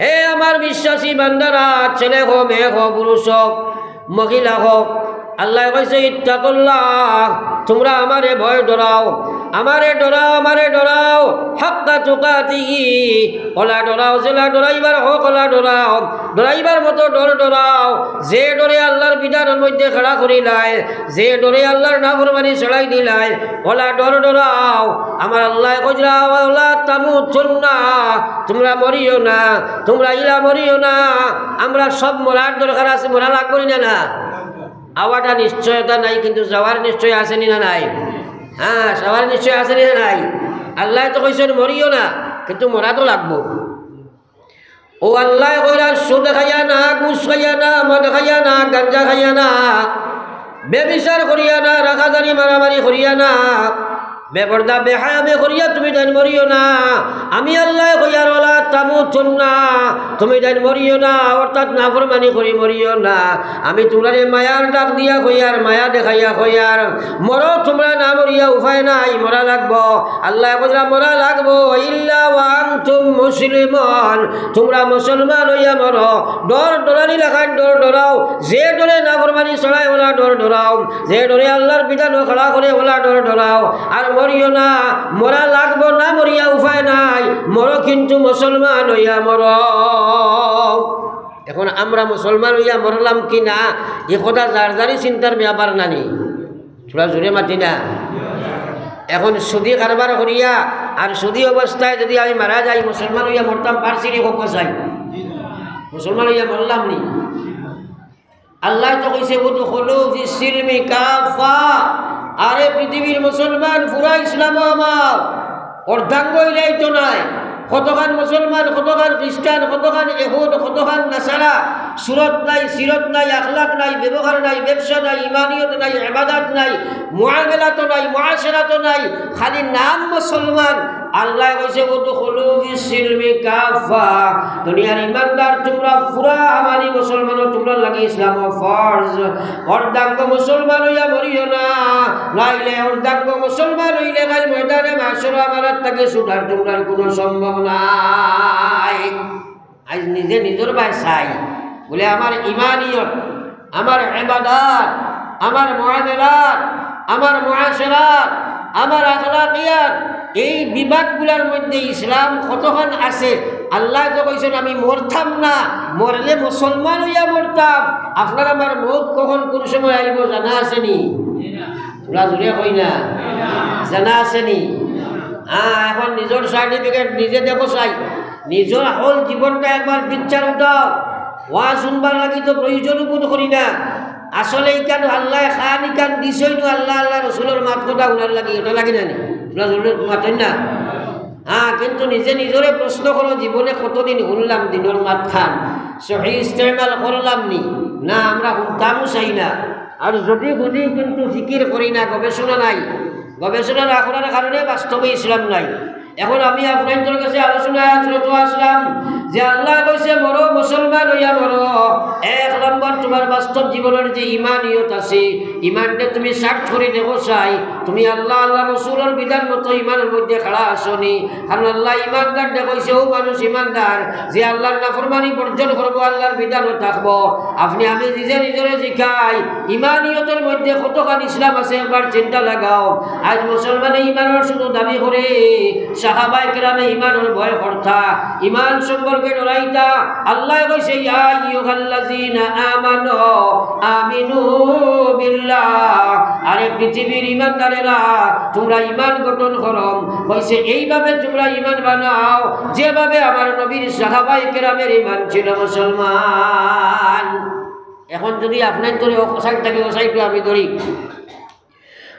হে আমার বিশ্বাসী বান্দারা ছেলে হোক মেয়ে হোক পুরুষ হোক মহিলা হোক আল্লাহ কইছে ইত্তাকুল্লাহ তোমরা আমারে ভয় ডরাও আমারে ডরাও হাক্কা তুকাতিহি ওলা ডরাও জেলা ডরাইবার হোক ওলা ডরাও ডরাইবার মতো ডরাও যে ডরে আল্লাহর বিধানের মধ্যে খেলা করিলাই যে ডরে আল্লাহর নাফরমানি ছড়াই দিলাই ওলা ডরাও আমার আল্লাহ কইরা ওলা তামুতুন্না তোমরা মরিও না তোমরা ইলা মরিও না আমরা সব মরার দরকার আছে মরা লাগবো না আওয়াটা নিশ্চয়তা নাই কিন্তু যাওয়ার নিশ্চয় আসেনি না নাই হ্যাঁ যাওয়ার নিশ্চয় আসেনি না নাই আল্লাহ তো কইছেন মরিও না কিন্তু মরা তো লাগবো ও আল্লাহ কইরা সুদ খাইয়া না ঘুষ খাইয়া না মদ খাইয়া না গাঞ্জা খাইয়া না বেবিচার করিয়া না রাখাজারি মারামারি করিয়া না বেপর্দা বেহায়ামে করিয়া তুমি জান মরিও না আমি আল্লাহ কইয়ার ওলা তামুতুন্না তুমি জান মরিও না অর্থাৎ নাফরমানি করি মরিও না আমি তোমারে মায়ার ডাক দিয়া কইয়ার মায়া দেখাইয়া কইয়ার মরো তোমরা না মরিয়া উপায় নাই মরা লাগবো আল্লাহ কইরা মরা লাগবো ইল্লা ওয়া আনতুম মুসলিমুন তোমরা মুসলমান হইয়া মরো ডরানি লাগান ডরাও যে ডরে নাফরমানি চড়াই ওলা ডরাও যে ডরে আল্লাহর বিধান খেলা করে ওলা ডরাও আর মরিও না মরা লাগবো না মরিয়া উপায় নাই মরো কিন্তু মুসলমান হইয়া মর এখন আমরা মুসলমান হইয়া মরলাম কি না এ কথা যার যারই চিন্তার ব্যাপার নানি তোরা জোরে মাতি না এখন সুদি কারবার করিয়া আর সুদি অবস্থায় যদি আমি মারা যাই মুসলমান হইয়া মরতাম পারছি নি হোক চাই মুসলমান হইয়া মরলাম নি আল্লাহ তো কইছে উদখুলু ফিস সিলমি কাফা আরে পৃথিবীর মুসলমান পুরা ইসলাম আমার অর্ধাঙ্গ হইলেই তো নাই কতখান মুসলমান কতখান খ্রিস্টান কতখান এহুদ কতখান নাসারা সুরত নাই সিরত নাই আখলাক নাই ব্যবহার নাই ব্যবসা নাই ইমানিয়ত নাই ইবাদত নাই মুআমালাত নাই মুআশারাত নাই খালি নাম মুসলমান আল্লাহ কইছে উদখুলু ফিস সিলমি কাফা দুনিয়ার ইমানদার তোমরা পুরা আমানি মুসলমান তোমরা লাগি ইসলাম ফরজ অর্ধাঙ্গ মুসলমান হইয়া মরিও না নাইলে অর্ধাঙ্গ মুসলমান হইলে গাই ময়দানে মাশর আমানত থেকে ছুটার তোমরা কোনো সম্ভব নাই আজ নিজে নিজের ভাই চাই বলে আমার ইমানিয়ত আমার ইবাদত আমার মুআমালাত আমার মুআশারাত আমার আখলাকিয়াত এই বিভাগগুলোর মধ্যে ইসলাম কতক্ষণ আছে আল্লাহ তো কইছেন আমি মরতাম না মরলে মুসলমান হইয়া মরতাম আপনার আমার মত কখন কোন সময় আইব জানা আসেনি তোরা জোরে কই না জানা আসেনি এখন নিজের সার্টিফিকেট নিজে দেখো চাই নিজের হল জীবনটা একবার বিচার উঠাও ওয়া শুনবার লাগি তো প্রয়োজন বোধ করি না আসলে কেন আল্লাহ খান ইকান দিছই না আল্লাহ আল্লাহ রসুলের মাত কথা উনার লাগি এটা লাগি না মাতেন না হ্যাঁ কিন্তু নিজে নিজরে প্রশ্ন করো জীবনে কতদিন শুনলাম দিনের মাত খান সহি ইস্তেমাল করলাম নি না আমরা শুনতামও চাই না আর যদি শুনি কিন্তু ফিকির করি না গবেষণা নাই গবেষণা না করার কারণে বাস্তবে ইসলাম নাই এখন আমি আপনাদের কাছে আলোচনায় আসলাম যে আল্লাহ কইছে মরো মুসলমান হইয়া মরো এক নম্বর তোমার বাস্তব জীবনের যে ইমানিয়ত আছে ইমানটা তুমি সার্চ করে দেখো চাই তুমি আল্লাহ আল্লাহ রসুলের বিধান মতো ইমানের মধ্যে খাড়া আসনি কারণ আল্লাহ ইমানদার দেখছে ও মানুষ ইমানদার যে আল্লাহর নাফরমানি বর্জন করবো আল্লাহর বিধানও থাকবো আপনি আমি নিজে নিজেরে শিখাই ইমানিয়তের মধ্যে কতখানি ইসলাম আছে একবার চিন্তা লাগাও আজ মুসলমানে ইমানের শুধু দাবি করে সাহাবায়ে কেরামে ইমানের ভয় করতা ইমান সম্পর্কে ডরাইতা আল্লাহ কইছে ইয়া আইয়ুহাল্লাযিনা আমানু আমিনু বিল্লাহ আরে পৃথিবীর ইমানদারেরা তোমরা ইমান গঠন করো কইছে এইভাবে তোমরা ইমান বানাও যেভাবে আমার নবীর সাহাবায়ে কেরামের ইমান ছিল মুসলমান এখন যদি আপনার ধরে ওসাইটাকে ওসাইটো আমি ধরি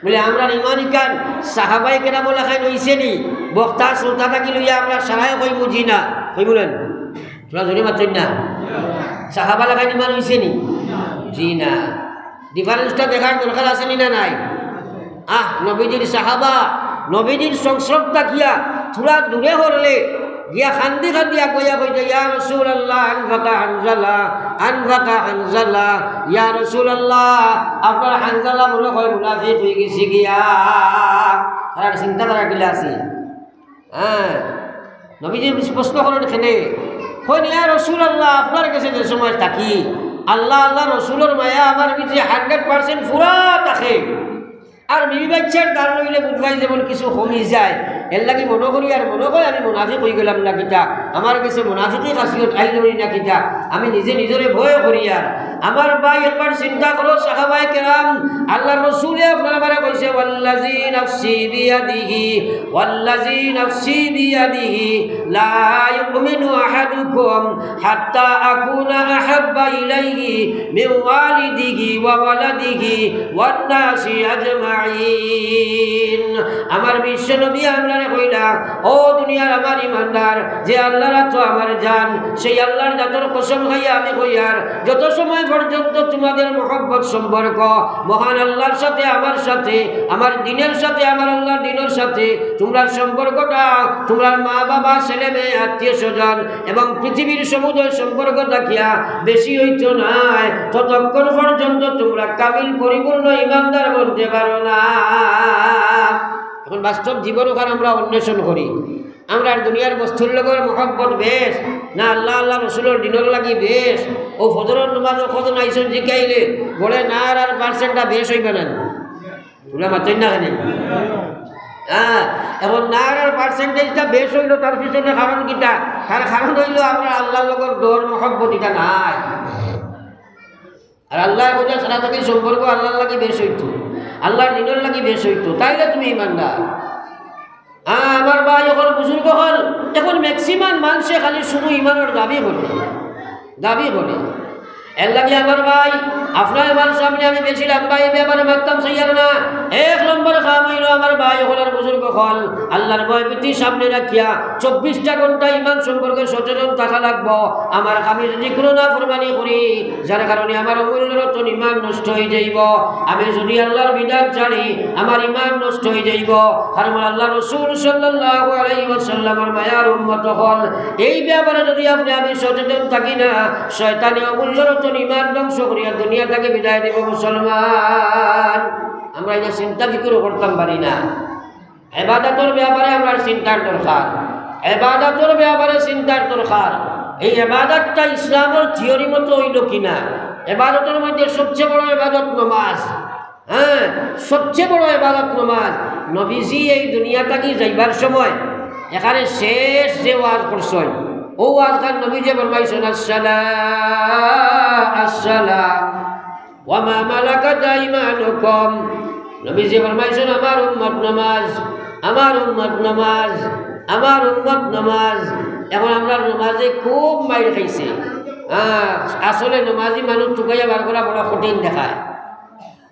বলে আমরা ইমানি কান সাহাবায়ে কেরাম লেখাই হইছে নি বক্তা শ্রোতা থাকি লইয়া আমরা সারাই কই বুঝি না কই বলেন তোরা ধরে মাত্র না সাহাবা লেখাই ইমান হইছে নি জি না ডিফারেন্সটা দেখার দরকার আছে নি না নাই নবীজির সাহাবা নবীজির সংস্রবটা কিয়া থোড়া দূরে হরলে গিয়া খান্দি খান্দি আগইয়া কইতে ইয়া রাসূলুল্লাহ আনফাকা হানজালা ইয়া রাসূলুল্লাহ আপনার হানজালা মনে হয় মুনাফিক হয়ে গেছে গিয়া আর চিন্তা করা গেলে আছে নবীজি প্রশ্ন করেন এখানে কইন ইয়া রাসূলুল্লাহ আপনার কাছে যে সময় থাকি আল্লাহ আল্লাহ রসুলের মায়া আমার ভিতরে 100% পুরা থাকে আর বিবি বাচ্চার দান লইলে বুধবাই যেমন কিছু কমি যায় এর লাগি মনে করি আর মনে করি আমি মুনাফিক হয়ে গেলাম না কিতা আমার কাছে মুনাফিকই খাসিয়ত আইলই না কিতা আমি নিজে নিজরে ভয় করি আর আমার ভাই একবার চিন্তা করো সাহাবায়ে কেরাম আল্লাহর রাসূলে আপনারা কইছে ওয়াল্লাযী নাফসি বিয়াদিহি লা ইউমিনু আহাদুকুম হাত্তা আকুনা আহাব্বা ইলাইহি মিন ওয়ালিদিহি ওয়া ওয়ালাদিহি ওয়ান নাসি আজমাইন আমার বিশ্ব নবী আমরা কইলা ও দুনিয়ার আমার ইমানদার যে আল্লাহর তো আমার জান সেই আল্লাহর জাতের কসম খাইয়া আমি কই আর যত সময় পর্যন্ত তোমাদের মহব্বত সম্পর্ক মহান আল্লাহর সাথে আমার দিনের সাথে আমার আল্লাহর দিনের সাথে তোমরা সম্পর্কটা তোমরা মা বাবা ছেলে মেয়ে আত্মীয় স্বজন এবং পৃথিবীর সমুদয় সম্পর্ক থাকিয়া বেশি হইতো নাই ততক্ষণ পর্যন্ত তোমরা কামিল পরিপূর্ণ ইমানদার বলতে পারো না। এখন বাস্তব জীবন ওখানে আমরা অন্বেষণ করি আমরা দুনিয়ার বস্তুর লগর মহব্বত বেশ না আল্লাহ আল্লাহ রসুলের দিনের লাগি বেশ ও ফজরের নামাজের কজন আইসন জিকাইলে বলে না আর পার্সেন্টটা বেশ হইবে না তোলা মাত্রই না কেন এখন না আর পার্সেন্টেজটা বেশ হইল তার পিছনে কারণ কিটা তার কারণ হইল আমরা আল্লাহর লগর ডর মহব্বত এটা নাই আর আল্লাহ বোঝা সারা থাকি সম্পর্ক আল্লাহর লাগি বেশ হইতো আল্লাহর দিনের লাগি বেশ হইতো তাইলে তুমি ইমানদার। আমার ভাই এখন বুজুর্গ হল এখন ম্যাক্সিমাম মানুষে খালি শুধু ইমানের দাবি করে এর লাগে আমার ভাই আপনার আমার সামনে আমি বেশি লম্বা এই ব্যাপারে মারতাম চাইয়ার না। 1 নম্বর কাম হইল আমার ভাই হলার বুজুর্গ হল আল্লাহর ভয় ভীতি সামনে রাখিয়া 24টা ঘন্টা ইমান সম্পর্কে সচেতন থাকা লাগবো। আমার আমি যদি কোনো না ফরমানি করি যার কারণে আমার অমূল্য রতন ইমান নষ্ট হয়ে যাইব। আমি যদি আল্লাহর বিধান ছাড়ি আমার ইমান নষ্ট হয়ে যাইব। কারণ আল্লাহ রসুল সাল্লাল্লাহু আলাইহি ওয়াসাল্লামের মায়ার উম্মত হল এই ব্যাপারে যদি আমি সচেতন থাকি না শয়তানি অমূল্য রতন ইমান ধ্বংস করিয়া দুনিয়া থেকে বিদায় দেব। মুসলমান আমরা এটা চিন্তা ফিকিরও করতাম পারি না। ইবাদতের ব্যাপারে আমরা চিন্তার দরকার, ইবাদতের ব্যাপারে চিন্তার দরকার। এই ইবাদতটা ইসলামের থিওরি মতো হইল কিনা। ইবাদতের মধ্যে সবচেয়ে বড় ইবাদত নামাজ। সবচেয়ে বড় ইবাদত নামাজ। নবীজি এই দুনিয়া থেকে যাইবার সময় এখানে শেষ যে ওয়াজ করছেন ও ওয়াজ খান নবীজি ফরমাইছেন আসসালা ওয়া মা মালাকাত আইমানুকুম। নবীজি ফরমাইছেন আমার উম্মত নামাজ, আমার উম্মত নামাজ, আমার উম্মত নামাজ। এখন আমরা নামাজে খুব মাইর খাইছে। আসলে নামাজি মানুষ টুকাইয়া বার করা বড় কঠিন দেখায়।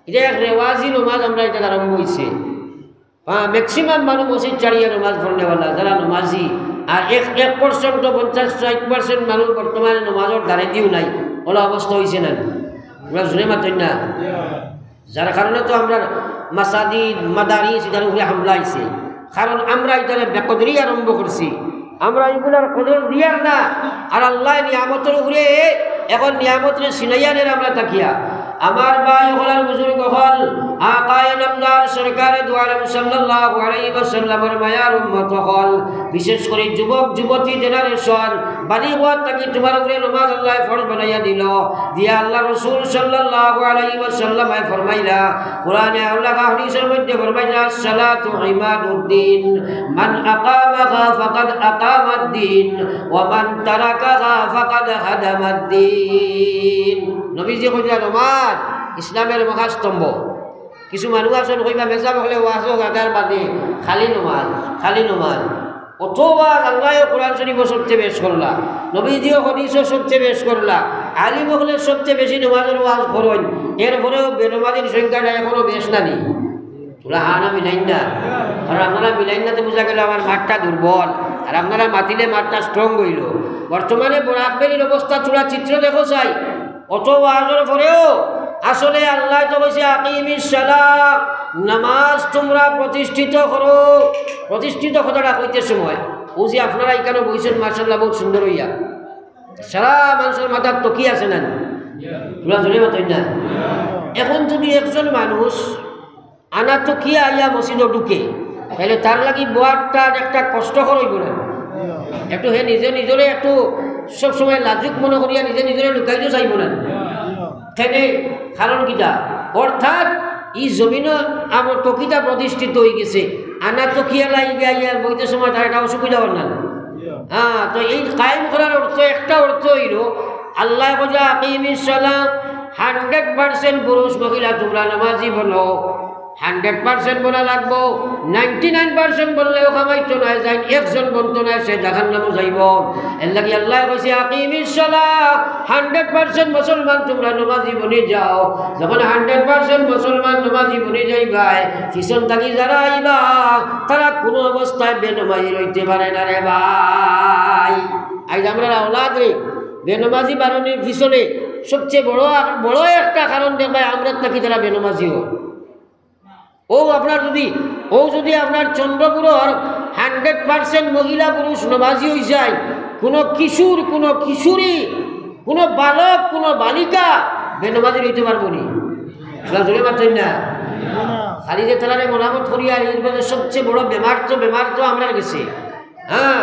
এটা এক রেওয়াজি নামাজ আমরা এটা আরম্ভ হয়েছে। ম্যাক্সিমাম মানুষ মসজিদ ছাড়িয়া নামাজ পড়নেওয়ালা যারা নামাজি আর 1% তো 50-60% মানুষ বর্তমানে নামাজের ধারে দিও নাই। ওলা অবস্থা হয়েছে না আমরা শুনে মাত্রই না। যার কারণে তো আমরা মাসাজিদ মাদারিস এটার উপরে হামলা হয়েছে। কারণ আমরা এটারে বেকদরি আরম্ভ করছি। আমরা এগুলার কদর দিয়ার না আর আল্লাহ নিয়ামতের উপরে এখন নিয়ামতের সিনাইয়ানের আমরা তাকিয়া। আমার ভাই হলার বুজুর্গ হল আকায়ে নামদার সরকারে দু আলম সাল্লাল্লাহু আলাইহি ওয়াসাল্লামের মায়ার উম্মত হল বিশেষ করে যুবক যুবতী জেনারেশন বাড়ি হওয়ার তাকে তোমার উপরে নামাজ আল্লাহ ফরজ বানাইয়া দিল। দিয়া আল্লাহ রাসূল সাল্লাল্লাহু আলাইহি ওয়াসাল্লাম ফরমাইলা কোরআনে আল্লাহ হাদিসের মধ্যে ফরমাইলা আসসালাতু ইমাদুদ্দিন মান আকামাহা ফাকাদ আকামাদ্দিন ওয়া মান তারাকাহা ফাকাদ হাদামাদ্দিন। নবীজি কইলা নামাজ ইসলামের মহাস্তম্ভ। কিছু মানুষ আছেন কইবা মেজা বলে ওয়াজও গাগার বাদে খালি নামাজ খালি নামাজ। অথবা আল্লাহ কোরআন শরীফ সবচেয়ে বেশ করলা, নবীজিও হাদিসও সবচেয়ে বেশ করলা, আলিম হলে সবচেয়ে বেশি নামাজের ওয়াজ করেন। এরপরেও বেনমাজির সংখ্যাটা এখনও বেশ না নি। তোরা হানা মিলাইন না, কারণ আপনারা মিলাইন না তো বোঝা গেল আমার মাঠটা দুর্বল আর আপনারা মাতিলে মাঠটা স্ট্রং হইল। বর্তমানে বরাকবেরির অবস্থা চূড়া চিত্র দেখো চাই। অত ওয়াজের পরেও আসলে আল্লাহ তো বলছে আকিমিস সালাহ, নামাজ তোমরা প্রতিষ্ঠিত করো। প্রতিষ্ঠিত কথাটা কইতে সময় ও যে আপনারা এখানে বইছেন মার্শাল্লাহ বহুত সুন্দর হইয়া সারা মানুষের মাথার তকি আছে না তোরা জনে মাতই না। এখন যদি একজন মানুষ আনা তকিয়া আইয়া মসজিদে ঢুকে তাহলে তার লাগি বোয়ারটা একটা কষ্টকর হইব না? একটু হে নিজে নিজরে একটু সবসময় লাজুক মনে করিয়া নিজে নিজের লুকাইতে চাইব না কেনে কারণ কিটা অর্থাৎ ই জমিন আমার তকিটা প্রতিষ্ঠিত হয়ে গেছে আনা তকিয়া লাগিয়া ইয়ার বইতে সময় তার একটা অসুবিধা হল না হ্যাঁ তো এই কায়েম করার অর্থ একটা অর্থ হইল আল্লাহ বলে আকিমিস সালাত 100% পুরুষ মহিলা তোমরা নামাজি বলো 100% বলা লাগবো 99% বললেও কামাইতো না যায় একজন বলতো না সে জাহান্নামে যাইব এর লাগি আল্লাহ কইছে আকিমিস সালাত 100% মুসলমান তোমরা নামাজি বনে যাও যখন 100% মুসলমান নামাজি বনে যাইবা পিছন থাকি যারা আইবা তারা কোনো অবস্থায় বেনামাজি রইতে পারে না রে ভাই আজ আমরা আওলাদ রে বেনামাজি বারণের পিছনে সবচেয়ে বড় একটা কারণ দেখবে আমরা নাকি তারা বেনামাজি হয় যদি আপনার চন্দ্রপুরের 100% মহিলা পুরুষ নামাজি হয়ে যায় কোনো কিশোর কোনো কিশোরী কোনো বালক কোনো বালিকা বেনামাজি হইতে পারবো নি জোরে মারছেন না খালি যে তারা মনামত করিয়া এর মধ্যে সবচেয়ে বড় বেমার তো আমরা গেছে হ্যাঁ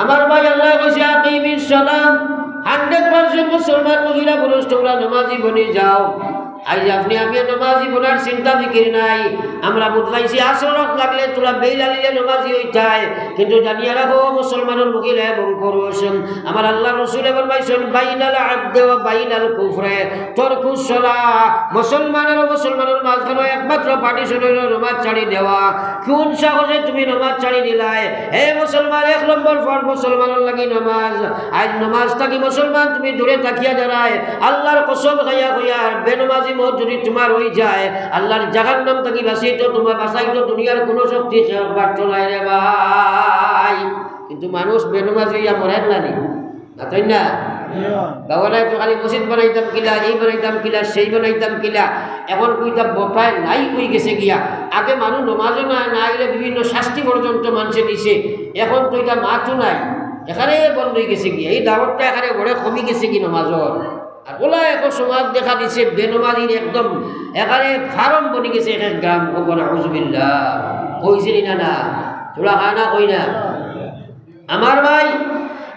আমার ভাই আল্লাহ কইছে আকিমিস সালাত 100% মুসলমান মহিলা পুরুষ তোমরা নামাজি বনে যাও আজ আপনি আমি নামাজি বলার চিন্তা ফিকির নাই আমরা বুঝলাইছি আসরত লাগলে তোরা বেইলালিলে নামাজি হইতায় কিন্তু জানিয়া রাখো মুসলমানের মহিলা এবং পুরুষ আমার আল্লাহ রাসূল ফরমাইছেন বাইনাল আবদে ওয়া বাইনাল কুফরে তরকুস সালাহ মুসলমানের মাঝখানে একমাত্র পার্টিশন হলো নামাজ ছাড়ি দেওয়া কোন সাহসে তুমি নামাজ ছাড়ি দিলাই হে মুসলমান এক নম্বর ফরজ মুসলমানের লাগি নামাজ আজ নামাজটা কি মুসলমান তুমি দূরে তাকিয়া দাঁড়ায় আল্লাহর কসম খাইয়া কইয়া বেনামাজি যদি তোমার হয়ে যায় আল্লাহর জাহান্নাম থেকে বাঁচাইতো তোমার বাঁচাইতো দুনিয়ার কোনো শক্তি পারতো না রে ভাই কিন্তু মানুষ বেনামাজি হইয়া মরে না তাই না বাবারা তো খালি মসজিদ বানাইতাম কিলা এই বানাইতাম কিলা সেই বানাইতাম কিলা এখন কইতা বপায় নাই কই গেছে গিয়া আগে মানুষ নমাজও না গেলে বিভিন্ন শাস্তি পর্যন্ত মানুষে দিছে এখন তো এটা মাঠও নাই এখানে বন্ধ হয়ে গেছে গিয়া এই দাওয়াতটা এখানে বড় কমে গেছে কি নমাজর আর ওলা এখন সমাজ দেখা দিছে বেনমাজির একদম এখানে ফার্ম বনে গেছে এক গ্রাম কখন আউযুবিল্লাহ কইছিলি না তোরা খানা কই না আমার ভাই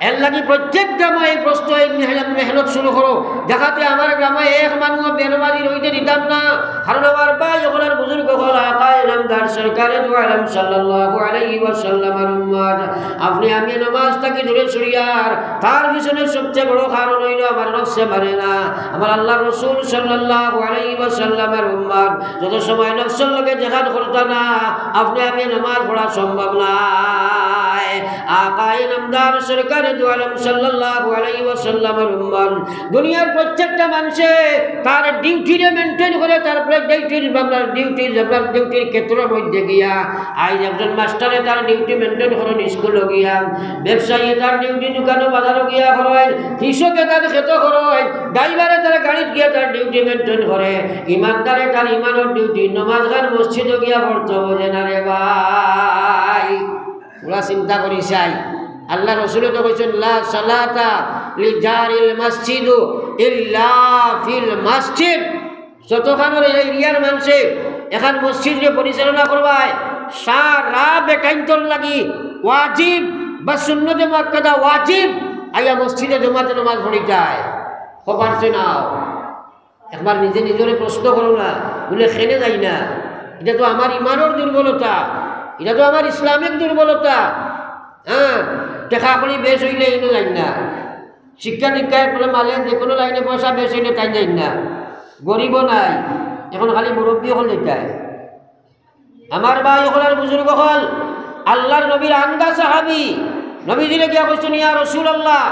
এর লাগি প্রত্যেক গ্রামে এই প্রশ্ন এই মেহনত শুরু করো দেখাতে আমার গ্রামে এক মানুষ বেনমাজি রইতে দিতাম না কারণ আমার ভাই ওখানের বুজুর্গ হল আকায়ে নামদার সরকারে দু আলম সাল্লাল্লাহু আলাইহি ওয়াসাল্লামের উম্মত আপনি আমি নামাজটাকে দূরে সরিয়ার তার পিছনে সবচেয়ে বড় কারণ হইল আমার নফসে মানে না আমার আল্লাহ রাসূল সাল্লাল্লাহু আলাইহি ওয়াসাল্লামের উম্মত যত সময় নফসের লগে জিহাদ করতা না আপনি আমি নামাজ পড়া সম্ভব না আকায়ে নামদার সরকারে দু আলম সাল্লাল্লাহু আলাইহি ওয়াসাল্লামের উম্মত দুনিয়ার প্রত্যেকটা মানুষে তার ডিউটিরে মেইনটেইন করে তারপরে ডিউটির ক্ষেত্রের মধ্যে গিয়া আজ একজন মাস্টারে তার ডিউটি মেইনটেইন করেন স্কুলে গিয়া ব্যবসায়ী তার ডিউটি দোকানে বাজারে গিয়া করেন কৃষকে তার ক্ষেত করেন ড্রাইভারে তার গাড়িত গিয়া তার ডিউটি মেইনটেইন করে ইমানদারে তার ইমানের ডিউটি নামাজ গান মসজিদে গিয়া পড়তে বোঝে না রে ভাই ওরা চিন্তা করি চাই আল্লাহ রাসূল তো কইছেন লা সালাতা লিজারিল মসজিদ ইল্লা ফিল মসজিদ যতখানের এরিয়ার মানুষে এখন মসজিদে পরিচালনা করবায় সারা বেটাইন্তর লাগি ওয়াজিব বা সুন্নতে মুআক্কাদা ওয়াজিব আইয়া মসজিদে জমাতে নামাজ পড়িতায় খবর নাও একবার নিজে নিজরে প্রশ্ন করো না বলে খেলে যাই না এটা তো আমার ইমানের দুর্বলতা এটা তো আমার ইসলামিক দুর্বলতা হ্যাঁ দেখা করি বেশ হইলে এনে যাই না শিক্ষা দীক্ষায় বলে মালে যে কোনো লাইনে পয়সা বেশ হইলে তাই যাই না গরিবও নাই এখন খালি মুরব্বী হল এটাই আমার ভাই হলার বুজুর্গ হল আল্লাহর নবীর আন্দা সাহাবি নবীজিরে গিয়া কইছেন ইয়া রাসূলুল্লাহ